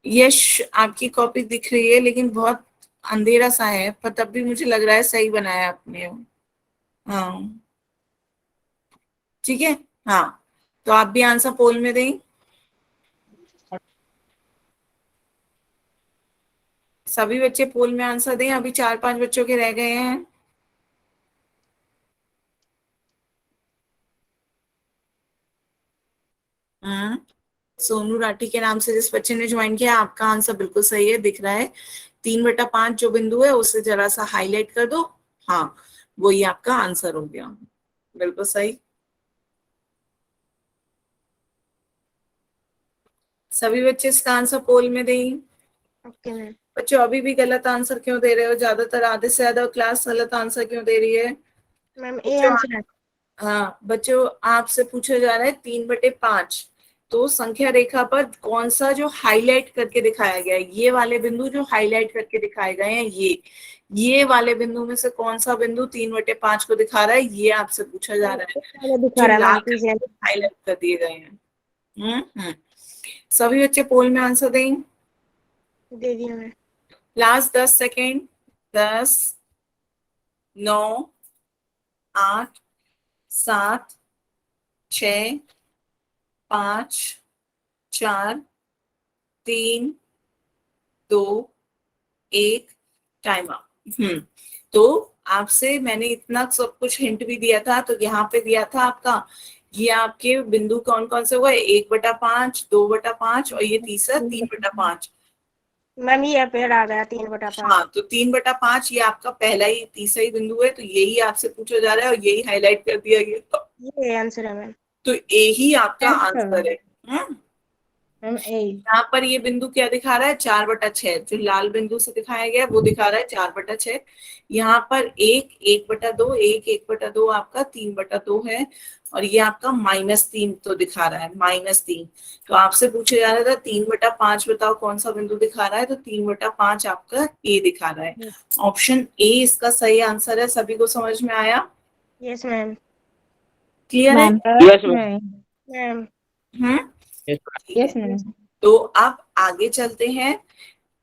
यश, आपकी कॉपी दिख रही है लेकिन बहुत अंधेरा सा है, पर तब भी मुझे लग रहा है सही बनाया आपने। हाँ ठीक है। हाँ, तो आप भी आंसर पोल में दें। सभी बच्चे पोल में आंसर दें, अभी 4-5 बच्चों के रह गए हैं। सोनू राठी के नाम से जिस बच्चे ने ज्वाइन किया, आपका आंसर बिल्कुल सही है, दिख रहा है। 3/5 जो बिंदु है उसे जरा सा हाईलाइट कर दो। हाँ, वही आपका आंसर हो गया, बिल्कुल सही। सभी बच्चे इसका आंसर पोल में दें। Okay ma'am. बच्चों अभी भी गलत आंसर क्यों दे रहे हो? ज्यादातर आधे से ज्यादा क्लास गलत आंसर क्यों दे रही है? मैम ए बच्चों, आंसर है। हाँ बच्चों, आपसे पूछा जा रहा है 3/5, तो संख्या रेखा पर कौन सा जो हाईलाइट करके दिखाया गया है, ये वाले बिंदु जो हाईलाइट करके दिखाए गए हैं, ये वाले बिंदु में से कौन सा बिंदु 3/5 को दिखा रहा है, ये आपसे पूछा जा रहा है, दिखा जो रहा है मैम, लाल तीसरा हाईलाइट कर दिए गए हैं। सभी बच्चे पोल में आंसर दें। दे दिया ma'am. Last 10 second. 10, 9, 8, 7, 6, 5, 4, 3, 2, 1, time up. तो आपसे मैंने इतना सब कुछ हिंट भी दिया था, तो यहाँ पे दिया था आपका, ये आपके बिंदु कौन कौन से हुए? 1/5, 2/5 और ये तीसरा 3/5। मैम ये पेड़ आ गया 3/5। हाँ, तो 3/5 ये आपका पहला ही तीसरा ही बिंदु है, तो यही आपसे पूछा जा रहा है और यही हाईलाइट कर दिया गया, ये आंसर है मैम। तो ए ही आपका आंसर है। यहाँ पर ये बिंदु क्या दिखा रहा है? 4/6, जो लाल बिंदु से दिखाया गया है वो दिखा रहा है 4/6। यहाँ पर 1/2, 1/2 आपका 3/2 है, और ये आपका -3 तो दिखा रहा है, -3। तो आपसे पूछा जा रहा था 3/5 बताओ कौन सा बिंदु दिखा रहा है, तो 3/5 आपका ए दिखा रहा है। ऑप्शन ए इसका सही आंसर है। सभी को समझ में आया? Yes ma'am. क्लियर है? Yes ma'am. मैम ठीक यस है। मैम। तो अब आगे चलते हैं।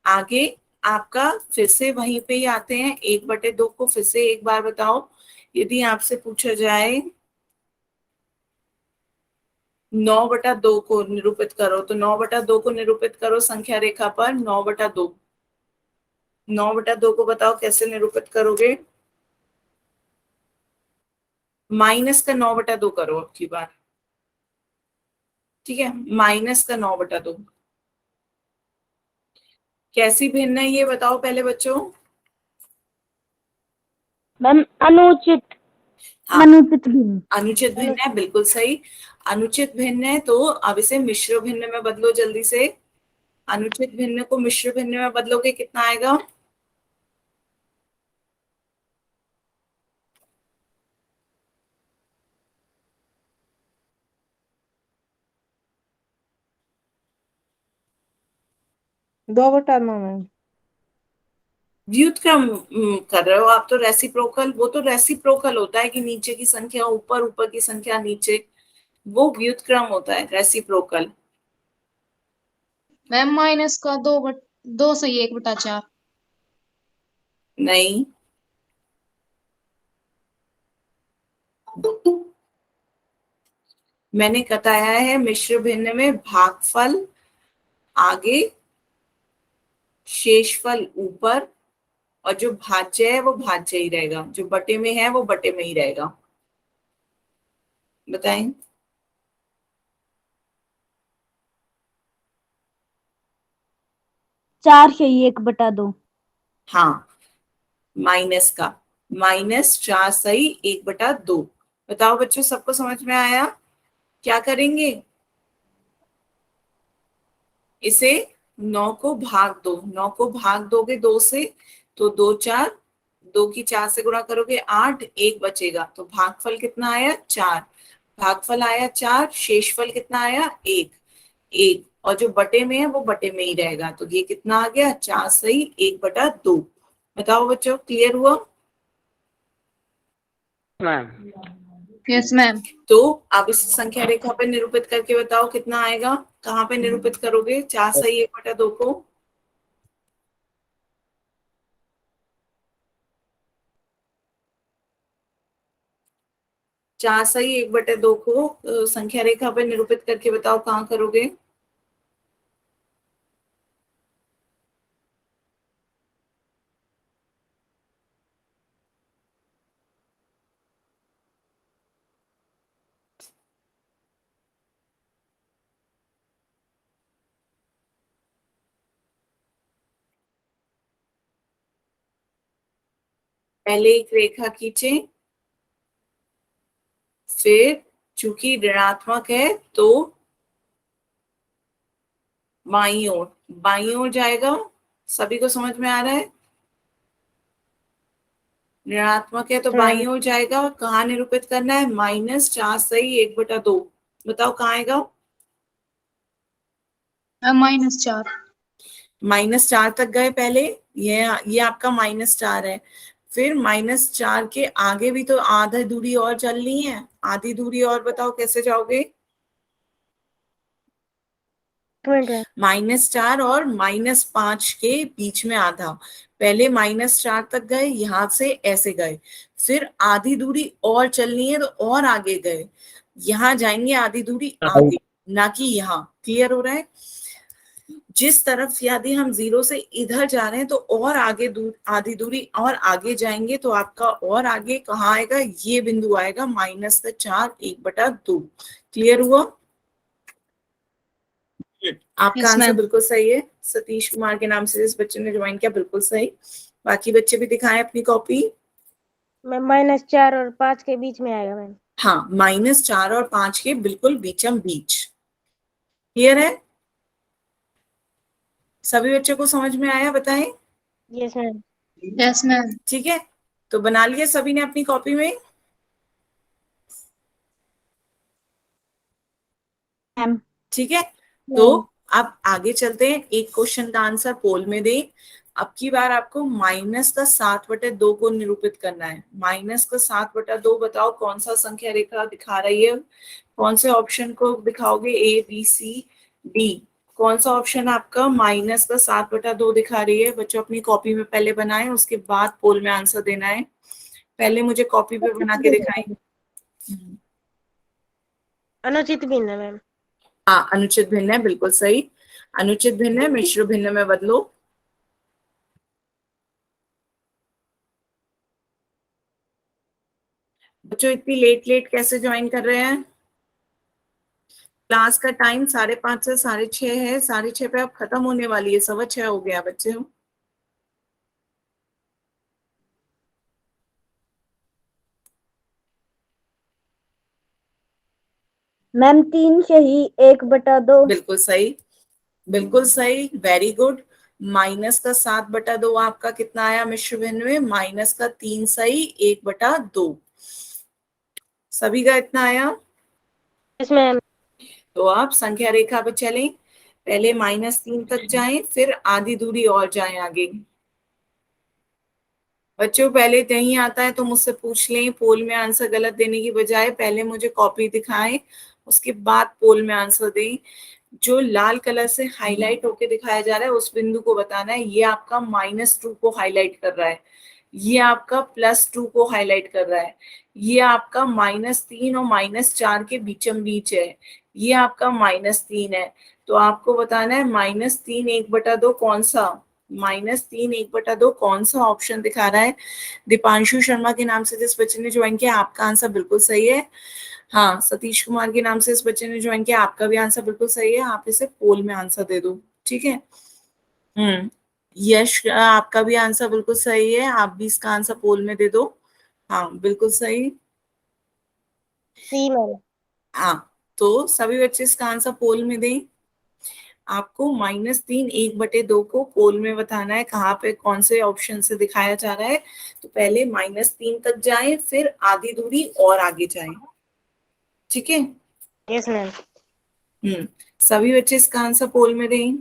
आगे आपका फिर से वहीं पे ही आते हैं। 1/2 को फिर से एक बार बताओ। यदि आपसे पूछा जाए 9/2 को निरूपित करो, तो 9/2 को निरूपित करो संख्या रेखा पर। 9/2, 9/2 को बताओ कैसे निरूपित करोगे? माइनस का 9/2 करो अब की बार। ठीक है, माइनस का 9/2 कैसी भिन्न है ये बताओ पहले बच्चों। मैम अनुचित। हाँ, अनुचित भिन्न। अनुचित भिन्न है, बिल्कुल सही। अनुचित भिन्न है, तो अब इसे मिश्र भिन्न में बदलो जल्दी से। अनुचित भिन्न को मिश्र भिन्न में बदलोगे कितना आएगा? मैम। व्युत्क्रम कर रहे हो आप तो। रेसिप्रोकल, वो तो रेसिप्रोकल होता है कि नीचे की संख्या ऊपर, ऊपर की संख्या नीचे, वो व्युत्क्रम होता है रेसिप्रोकल। मैम माइनस का 2 से 1/4। नहीं, मैंने बताया है मिश्र भिन्न में भागफल आगे, शेषफल ऊपर, और जो भाज्य है वो भाज्य ही रहेगा, जो बटे में है वो बटे में ही रहेगा। बताएं। 4 से 1/2। हाँ, माइनस का, -4 सही 1/2। बताओ बच्चों, सबको समझ में आया? क्या करेंगे? इसे 9 को भाग दो, 9 को भाग दोगे 2 से, तो 2 4 2 की 4 से गुणा करोगे 8, 1 बचेगा, तो भागफल कितना आया 4। भागफल आया 4, शेषफल कितना आया 1। 1 और जो बटे में है वो बटे में ही रहेगा, तो ये कितना आ गया 4 सही 1/2। बताओ बच्चों, क्लियर हुआ? मैम। Yes ma'am. तो अब इस संख्या रेखा पे निरूपित करके बताओ कितना आएगा। कहाँ पे निरूपित करोगे 4 सही 1/2 को? 4 सही 1/2 को संख्या रेखा पे निरूपित करके बताओ कहाँ करोगे। पहले एक रेखा खींचे, फिर चूंकि ऋणात्मक है तो बाईं ओर जाएगा। सभी को समझ में आ रहा है? ऋणात्मक है तो बाईं ओर जाएगा। कहाँ निरूपित करना है? -4 सही 1/2। बताओ कहाँ आएगा? -4। -4 तक गए पहले। ये आपका -4 है। फिर -4 के आगे भी तो आधा दूरी और चलनी है। आधी दूरी और बताओ कैसे जाओगे? -4 और -5 के बीच में आधा। पहले -4 तक गए, यहां से ऐसे गए, फिर आधी दूरी और चलनी है तो और आगे गए, यहाँ जाएंगे आधी दूरी आगे, ना कि यहाँ। क्लियर हो रहा है? जिस तरफ यदि हम 0 से इधर जा रहे हैं तो और आगे आधी दूरी और आगे जाएंगे, तो आपका और आगे कहाँ आएगा? ये बिंदु आएगा -4 1/2। क्लियर हुआ? आपका Yes, आंसर ma'am. बिल्कुल सही है। सतीश कुमार के नाम से जिस बच्चे ने ज्वाइन किया, बिल्कुल सही। बाकी बच्चे भी दिखाएं अपनी कॉपी। मैम -4 और 5 के बीच में आएगा मैम। हाँ, -4 और 5 के बिल्कुल बीचम बीच। क्लियर है? सभी बच्चों को समझ में आया? बताएं। Yes ma'am. Yes ma'am. ठीक है, तो बना लिया सभी ने अपनी कॉपी में? मैम। ठीक है, तो अब आगे चलते हैं। एक क्वेश्चन का आंसर पोल में दे। अब की बार आपको -7/2 को निरूपित करना है। -7/2 बताओ कौन सा संख्या रेखा दिखा रही है? कौन से ऑप्शन को दिखाओगे? A B C D। कौन सा ऑप्शन आपका -7/2 दिखा रही है? बच्चों अपनी कॉपी में पहले बनाएं, उसके बाद पोल में आंसर देना है। पहले मुझे कॉपी पे बना के दिखाएं। अनुचित भिन्न मैम। हाँ, अनुचित भिन्न है, बिल्कुल सही। अनुचित भिन्न है, मिश्र भिन्न में बदलो। बच्चों इतनी लेट लेट कैसे ज्वाइन कर रहे हैं? क्लास का टाइम 5:30 से 6:30 है। 6:30 पे अब खत्म होने वाली है, 6:15 हो गया बच्चे। मैम 3 सही 1/2। बिल्कुल सही, बिल्कुल सही, वेरी गुड। -7/2 आपका कितना आया मिश्र भिन्न में? -3 सही 1/2। सभी का इतना आया? Yes ma'am. तो आप संख्या रेखा पर चलें। पहले -3 तक जाएं, फिर आधी दूरी और जाएं आगे। बच्चों पहले नहीं आता है तो मुझसे पूछ लें। पोल में आंसर गलत देने की बजाय पहले मुझे कॉपी दिखाएं, उसके बाद पोल में आंसर दें। जो लाल कलर से हाईलाइट होके दिखाया जा रहा है उस बिंदु को बताना है। ये आपका -2 को हाईलाइट कर रहा है, ये आपका +2 को हाईलाइट कर रहा है, ये आपका -3 और -4 के बीचम बीच है, ये आपका -3 है। तो आपको बताना है -3 1/2 कौन सा? -3 1/2 कौन सा ऑप्शन दिखा रहा है? दीपांशु शर्मा के नाम से जिस बच्चे ने ज्वाइन किया, आपका आंसर बिल्कुल सही है। हाँ, सतीश कुमार के नाम से इस बच्चे ने ज्वाइन किया, आपका भी आंसर बिल्कुल सही है। आप इसे पोल में आंसर दे दो, ठीक है। यश आपका भी आंसर बिल्कुल सही है, आप भी इसका आंसर पोल में दे दो। हाँ, बिल्कुल सही। सी मैम। हाँ, तो सभी बच्चे इसका आंसर पोल में दें। आपको -3 1/2 को पोल में बताना है, कहाँ पे कौन से ऑप्शन से दिखाया जा रहा है। तो पहले -3 तक जाएं, फिर आधी दूरी और आगे जाएं। ठीक है। Yes ma'am. सभी बच्चे इसका आंसर पोल में दें।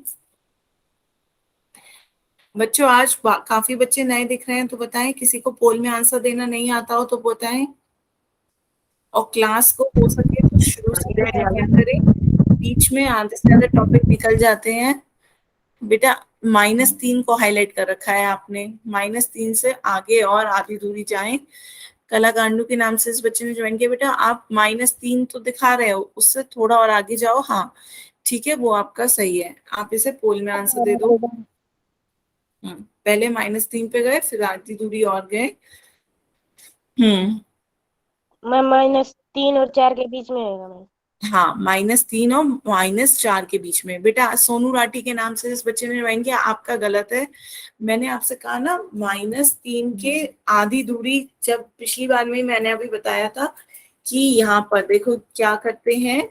बच्चों आज काफी बच्चे नए दिख रहे हैं, तो बताएं किसी को पोल में आंसर देना नहीं आता हो तो बताएं। और क्लास को हो सके तो शुरू से पता क्या करें, बीच में आधे से ज्यादा टॉपिक निकल जाते हैं। बेटा -3 को हाईलाइट कर रखा है आपने, -3 से आगे और आधी दूरी जाएं। कला गांडू के नाम से इस बच्चे ने ज्वाइन किया। बेटा आप -3 तो दिखा रहे हो, उससे थोड़ा और आगे जाओ। हाँ ठीक है, वो आपका सही है, आप इसे पोल में आंसर दे दो। पहले -3 पे गए, फिर आधी दूरी और गए। मैम -3 और 4 के बीच में आएगा मैम। हाँ -3 और -4 के बीच में। बेटा सोनू राठी के नाम से इस बच्चे ने ज्वाइन किया, आपका गलत है। मैंने आपसे कहा ना -3 के आधी दूरी, जब पिछली बार में मैंने अभी बताया था कि यहाँ पर देखो क्या करते हैं,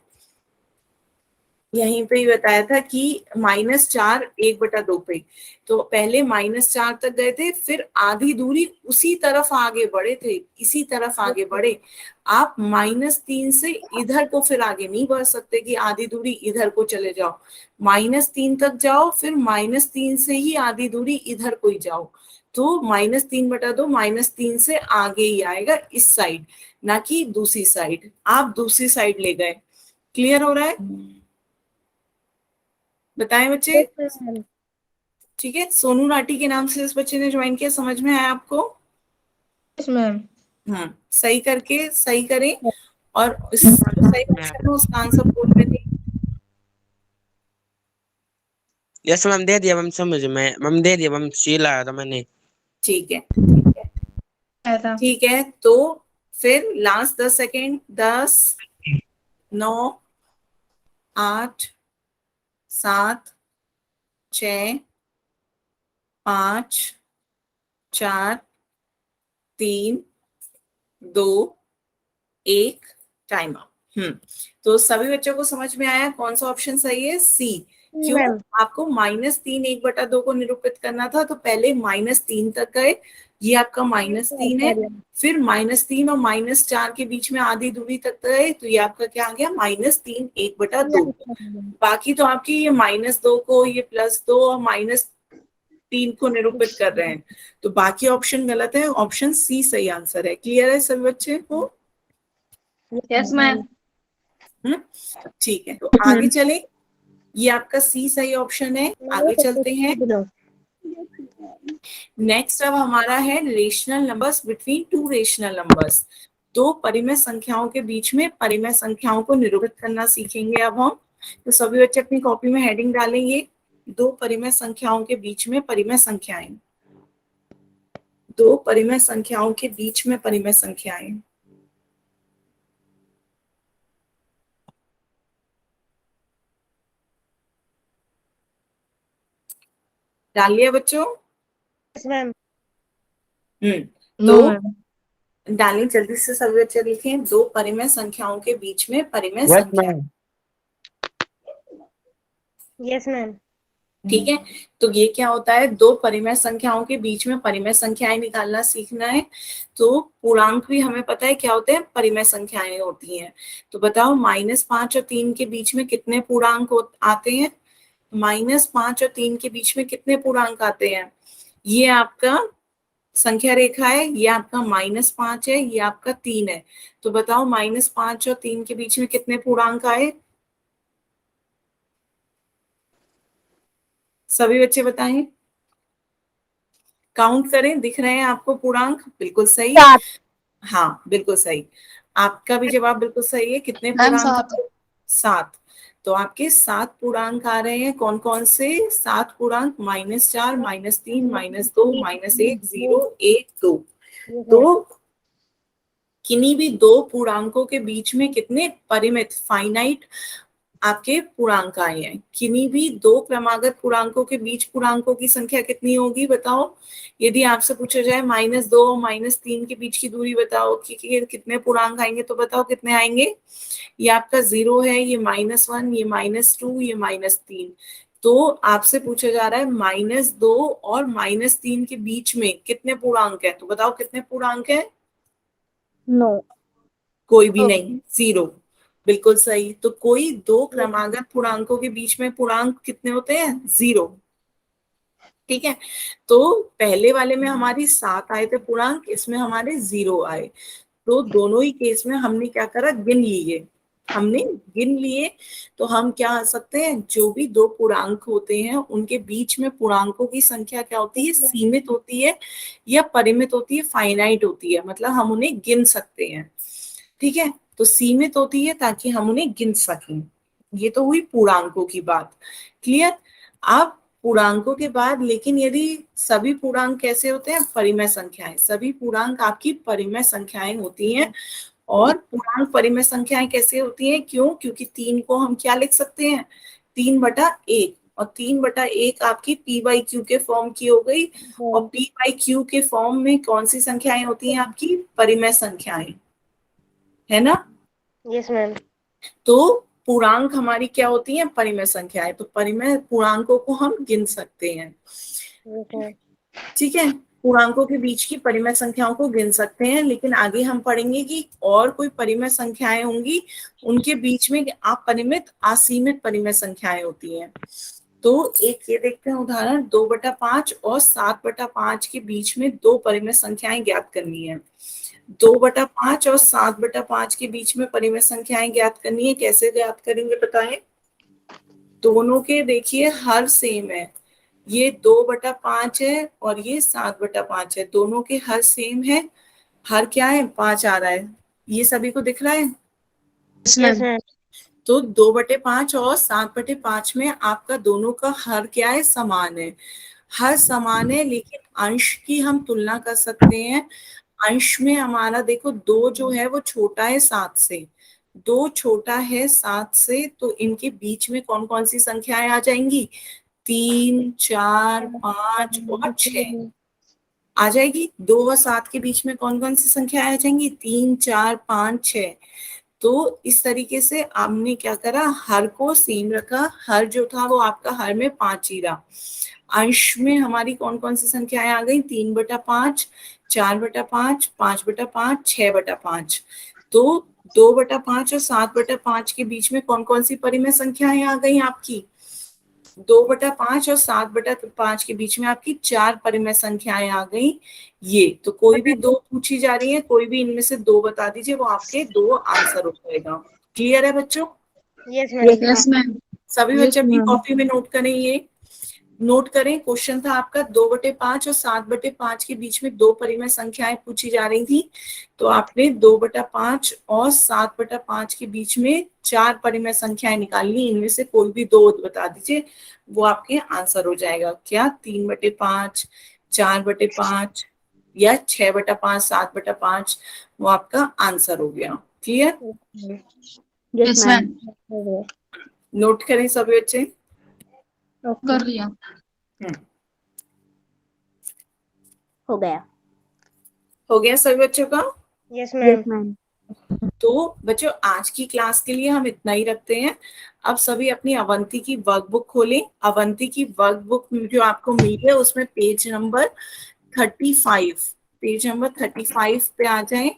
यहीं पे ही बताया था कि -4 1/2 पे। तो पहले -4 तक गए थे, फिर आधी दूरी उसी तरफ आगे बढ़े थे, इसी तरफ आगे बढ़े। आप -3 से इधर को फिर आगे नहीं बढ़ सकते कि आधी दूरी इधर को चले जाओ। -3 तक जाओ, फिर -3 से ही आधी दूरी इधर को ही जाओ। तो -3/2 -3 से आगे ही आएगा, इस साइड, ना कि दूसरी साइड। आप दूसरी साइड ले गए। क्लियर हो रहा है? बताएं बच्चे। ठीक है, सोनू राठी के नाम से इस बच्चे ने ज्वाइन किया, समझ में आया आपको? Yes ma'am. सही करके सही करें, और इस जो सही ऑप्शन है उसका आंसर बोल में दें। यस मैम, दे दिया मैम, समझ में मैम, दे दिया मैम, सी लाया था मैंने। ठीक है ऐसा। ठीक है, तो फिर लास्ट 10 सेकेंड। 10 9 8 7 6 5 4 3 2 1 time out. तो सभी बच्चों को समझ में आया कौन सा ऑप्शन सही है? सी। क्यों? मैम। आपको -3 1/2 को निरूपित करना था, तो पहले -3 तक गए, ये आपका -3 है। फिर -3 और -4 के बीच में आधी दूरी तक गए, तो ये आपका क्या आ गया? -3 1/2। बाकी तो आपकी ये -2 को, ये +2 और -3 को निरूपित कर रहे हैं, तो बाकी ऑप्शन गलत है, ऑप्शन सी सही आंसर है। क्लियर है सभी बच्चे को? Yes ma'am. ठीक है, तो आगे चले। ये आपका सी सही ऑप्शन है। आगे चलते हैं। नेक्स्ट अब हमारा है rational numbers between two rational numbers. दो परिमेय संख्याओं के बीच में परिमेय संख्याओं को निरूपित करना सीखेंगे अब हम। तो सभी बच्चे अपनी कॉपी में हेडिंग डालेंगे, दो परिमेय संख्याओं के बीच में परिमेय संख्याएं। दो परिमेय संख्याओं के बीच में परिमेय संख्याएं। डाल लिया बच्चों? Yes ma'am. No ma'am. डालें जल्दी से, सभी बच्चे लिखें। दो परिमेय संख्याओं के बीच में परिमेय यस संख्या। मैम। Yes ma'am. ठीक है, तो ये क्या होता है? दो परिमेय संख्याओं के बीच में परिमेय संख्याएं निकालना सीखना है। तो पूर्णांक भी हमें पता है क्या होते हैं, परिमेय संख्याएं होती हैं। तो बताओ -5 और 3 के बीच में कितने पूर्णांक आते हैं? -5 और 3 के बीच में कितने पूर्णांक आते हैं? ये आपका संख्या रेखा है, ये आपका -5 है, ये आपका 3 है। तो बताओ -5 और 3 के बीच में कितने पूर्णांक आए? सभी बच्चे बताएं, काउंट करें। दिख रहे हैं आपको पूर्णांक? बिल्कुल सही। हाँ बिल्कुल सही, आपका भी जवाब बिल्कुल सही है। कितने मैम पूर्णांक? 7। 7। तो आपके 7 पूर्णांक आ रहे हैं। कौन कौन से 7 पूर्णांक? -4 -3 -2 -1 0 1 2। तो किन्हीं भी दो पूर्णांकों के बीच में कितने परिमित फाइनाइट आपके पूर्णांक आए हैं? किन्हीं भी दो क्रमागत पूर्णांकों के बीच पूर्णांकों की संख्या कितनी होगी बताओ? यदि आपसे पूछा जाए -2 और -3 के बीच की दूरी बताओ कि कितने पूर्णांक आएंगे, तो बताओ कितने आएंगे? ये आपका 0 है, ये -1, ये -2, ये -3। तो आपसे पूछा जा रहा है -2 और -3 के बीच में कितने पूर्णांक है, तो बताओ कितने पूर्णांक है? 9। कोई भी नहीं, 0। बिल्कुल सही। तो कोई दो क्रमागत पूर्णांकों के बीच में पूर्णांक कितने होते हैं? 0। ठीक है, तो पहले वाले में हमारी 7 आए थे पूर्णांक, इसमें हमारे 0 आए। तो दोनों ही केस में हमने क्या करा, गिन लिए। हमने गिन लिए तो हम क्या आ सकते हैं, जो भी दो पूर्णांक होते हैं उनके बीच में पूर्णांकों की संख्या क्या होती है, सीमित होती है या परिमित होती है, फाइनाइट होती है, मतलब हम उन्हें गिन सकते हैं। ठीक है, तो सीमित होती है ताकि हम उन्हें गिन सकें। ये तो हुई पूर्णांकों की बात। क्लियर? अब पूर्णांकों के बाद लेकिन यदि सभी पूर्णांक कैसे होते हैं, परिमेय संख्याएं, सभी पूर्णांक आपकी परिमेय संख्याएं होती हैं। और पूर्णांक परिमेय संख्याएं कैसे होती हैं, क्यों? क्योंकि 3 को हम क्या लिख सकते हैं, 3/1, और 3/1 आपकी p/q के फॉर्म की हो गई। और p/q के फॉर्म में कौन सी संख्याएं होती हैं आपकी, परिमेय संख्याएं, है ना? Yes ma'am. तो पूर्णांक हमारी क्या होती हैं, परिमेय संख्याएं। तो परिमेय पूर्णांकों को हम गिन सकते हैं। ठीक है, पूर्णांकों के बीच की परिमेय संख्याओं को गिन सकते हैं, लेकिन आगे हम पढ़ेंगे कि और कोई परिमेय संख्याएं होंगी, उनके बीच में अपरिमित असीमित परिमेय संख्याएं होती हैं। तो एक ये देखते हैं उदाहरण, 2/5 और 7/5 के बीच में दो परिमेय संख्याएं ज्ञात करनी है। 2/5 और 7/5 के बीच में परिमेय संख्याएं ज्ञात करनी है। कैसे ज्ञात करेंगे बताएं? दोनों के देखिए हर सेम है, ये 2/5 है और ये 7/5 है, दोनों के हर सेम है। हर क्या है, 5 आ रहा है, ये सभी को दिख रहा है। Yes yes ma'am. मैम। तो 2/5 और 7/5 में आपका दोनों का हर क्या है, समान है। हर समान है, लेकिन अंश की हम तुलना कर सकते हैं। अंश में हमारा देखो 2 जो है वो छोटा है 7 से, 2 छोटा है 7 से, तो इनके बीच में कौन कौन सी संख्याएं आ जाएंगी, 3, 4, 5 और 6 आ जाएगी। 2 और 7 के बीच में कौन कौन सी संख्याएं आ जाएंगी, 3, 4, 5, 6। तो इस तरीके से आपने क्या करा, हर को सेम रखा, हर जो था वो आपका हर में 5 ही रहा। अंश में हमारी कौन कौन सी संख्याएं आ गई, 3/5, 4/5, 5/5, 6/5। तो 2/5 और 7/5 के बीच में कौन कौन सी परिमेय संख्याएं आ गई आपकी, 2/5 और 7/5 के बीच में आपकी 4 परिमेय संख्याएं आ गई। ये तो कोई भी दो पूछी जा रही है, कोई भी इनमें से दो बता दीजिए, वो आपके 2 आंसर हो जाएगा। क्लियर है बच्चों? Yes ma'am. Yes ma'am. सभी Yes, बच्चे अपनी ma'am. कॉपी में नोट करें, ये नोट करें। क्वेश्चन था आपका 2/5 और 7/5 के बीच में दो परिमेय संख्याएं पूछी जा रही थी। तो आपने 2/5 और 7/5 के बीच में 4 परिमेय संख्याएं निकालनी, इनमें से कोई भी दो बता दीजिए, वो आपके आंसर हो जाएगा। क्या 3/5, 4/5 या 6/5, 7/5, वो आपका आंसर हो गया। Clear? Yes Yes, ma'am. Note करें सभी बच्चे। कर लिया। हो गया। हो गया सभी बच्चों का? Yes ma'am. Yes ma'am. तो बच्चों आज की क्लास के लिए हम इतना ही रखते हैं। अब सभी अपनी अवंती की वर्कबुक खोलें। अवंती की वर्कबुक जो आपको मिली है उसमें पेज नंबर 35, पेज नंबर 35 पे आ जाएं।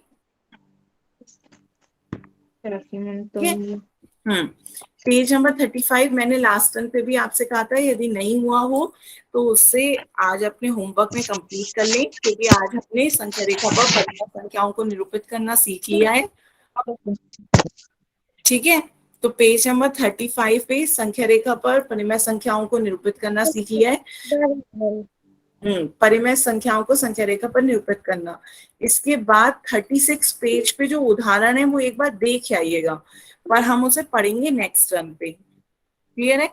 पेज नंबर 35 मैंने लास्ट टर्न पे भी आपसे कहा था, यदि नहीं हुआ हो तो उससे आज अपने होमवर्क में कंप्लीट कर लें, क्योंकि आज हमने संख्या रेखा पर परिमेय संख्याओं को निरूपित करना सीख लिया है। ठीक है, तो पेज नंबर 35 पे संख्या रेखा पर परिमेय संख्याओं को निरूपित करना सीख लिया है। परिमेय संख्याओं को संख्या रेखा पर निरूपित करना। इसके बाद 36 पेज पे जो उदाहरण है वो एक बार देख आइएगा, पर हम उसे पढ़ेंगे नेक्स्ट टर्न पे। क्लियर है?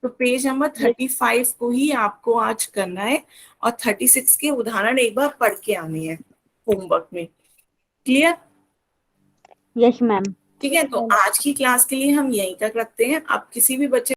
तो पेज नंबर 35 को ही आपको आज करना है और 36 के उदाहरण एक बार पढ़ के आने हैं होमवर्क में। क्लियर? Yes ma'am. ठीक है, तो आज की क्लास के लिए हम यहीं तक रखते हैं। अब किसी भी बच्चे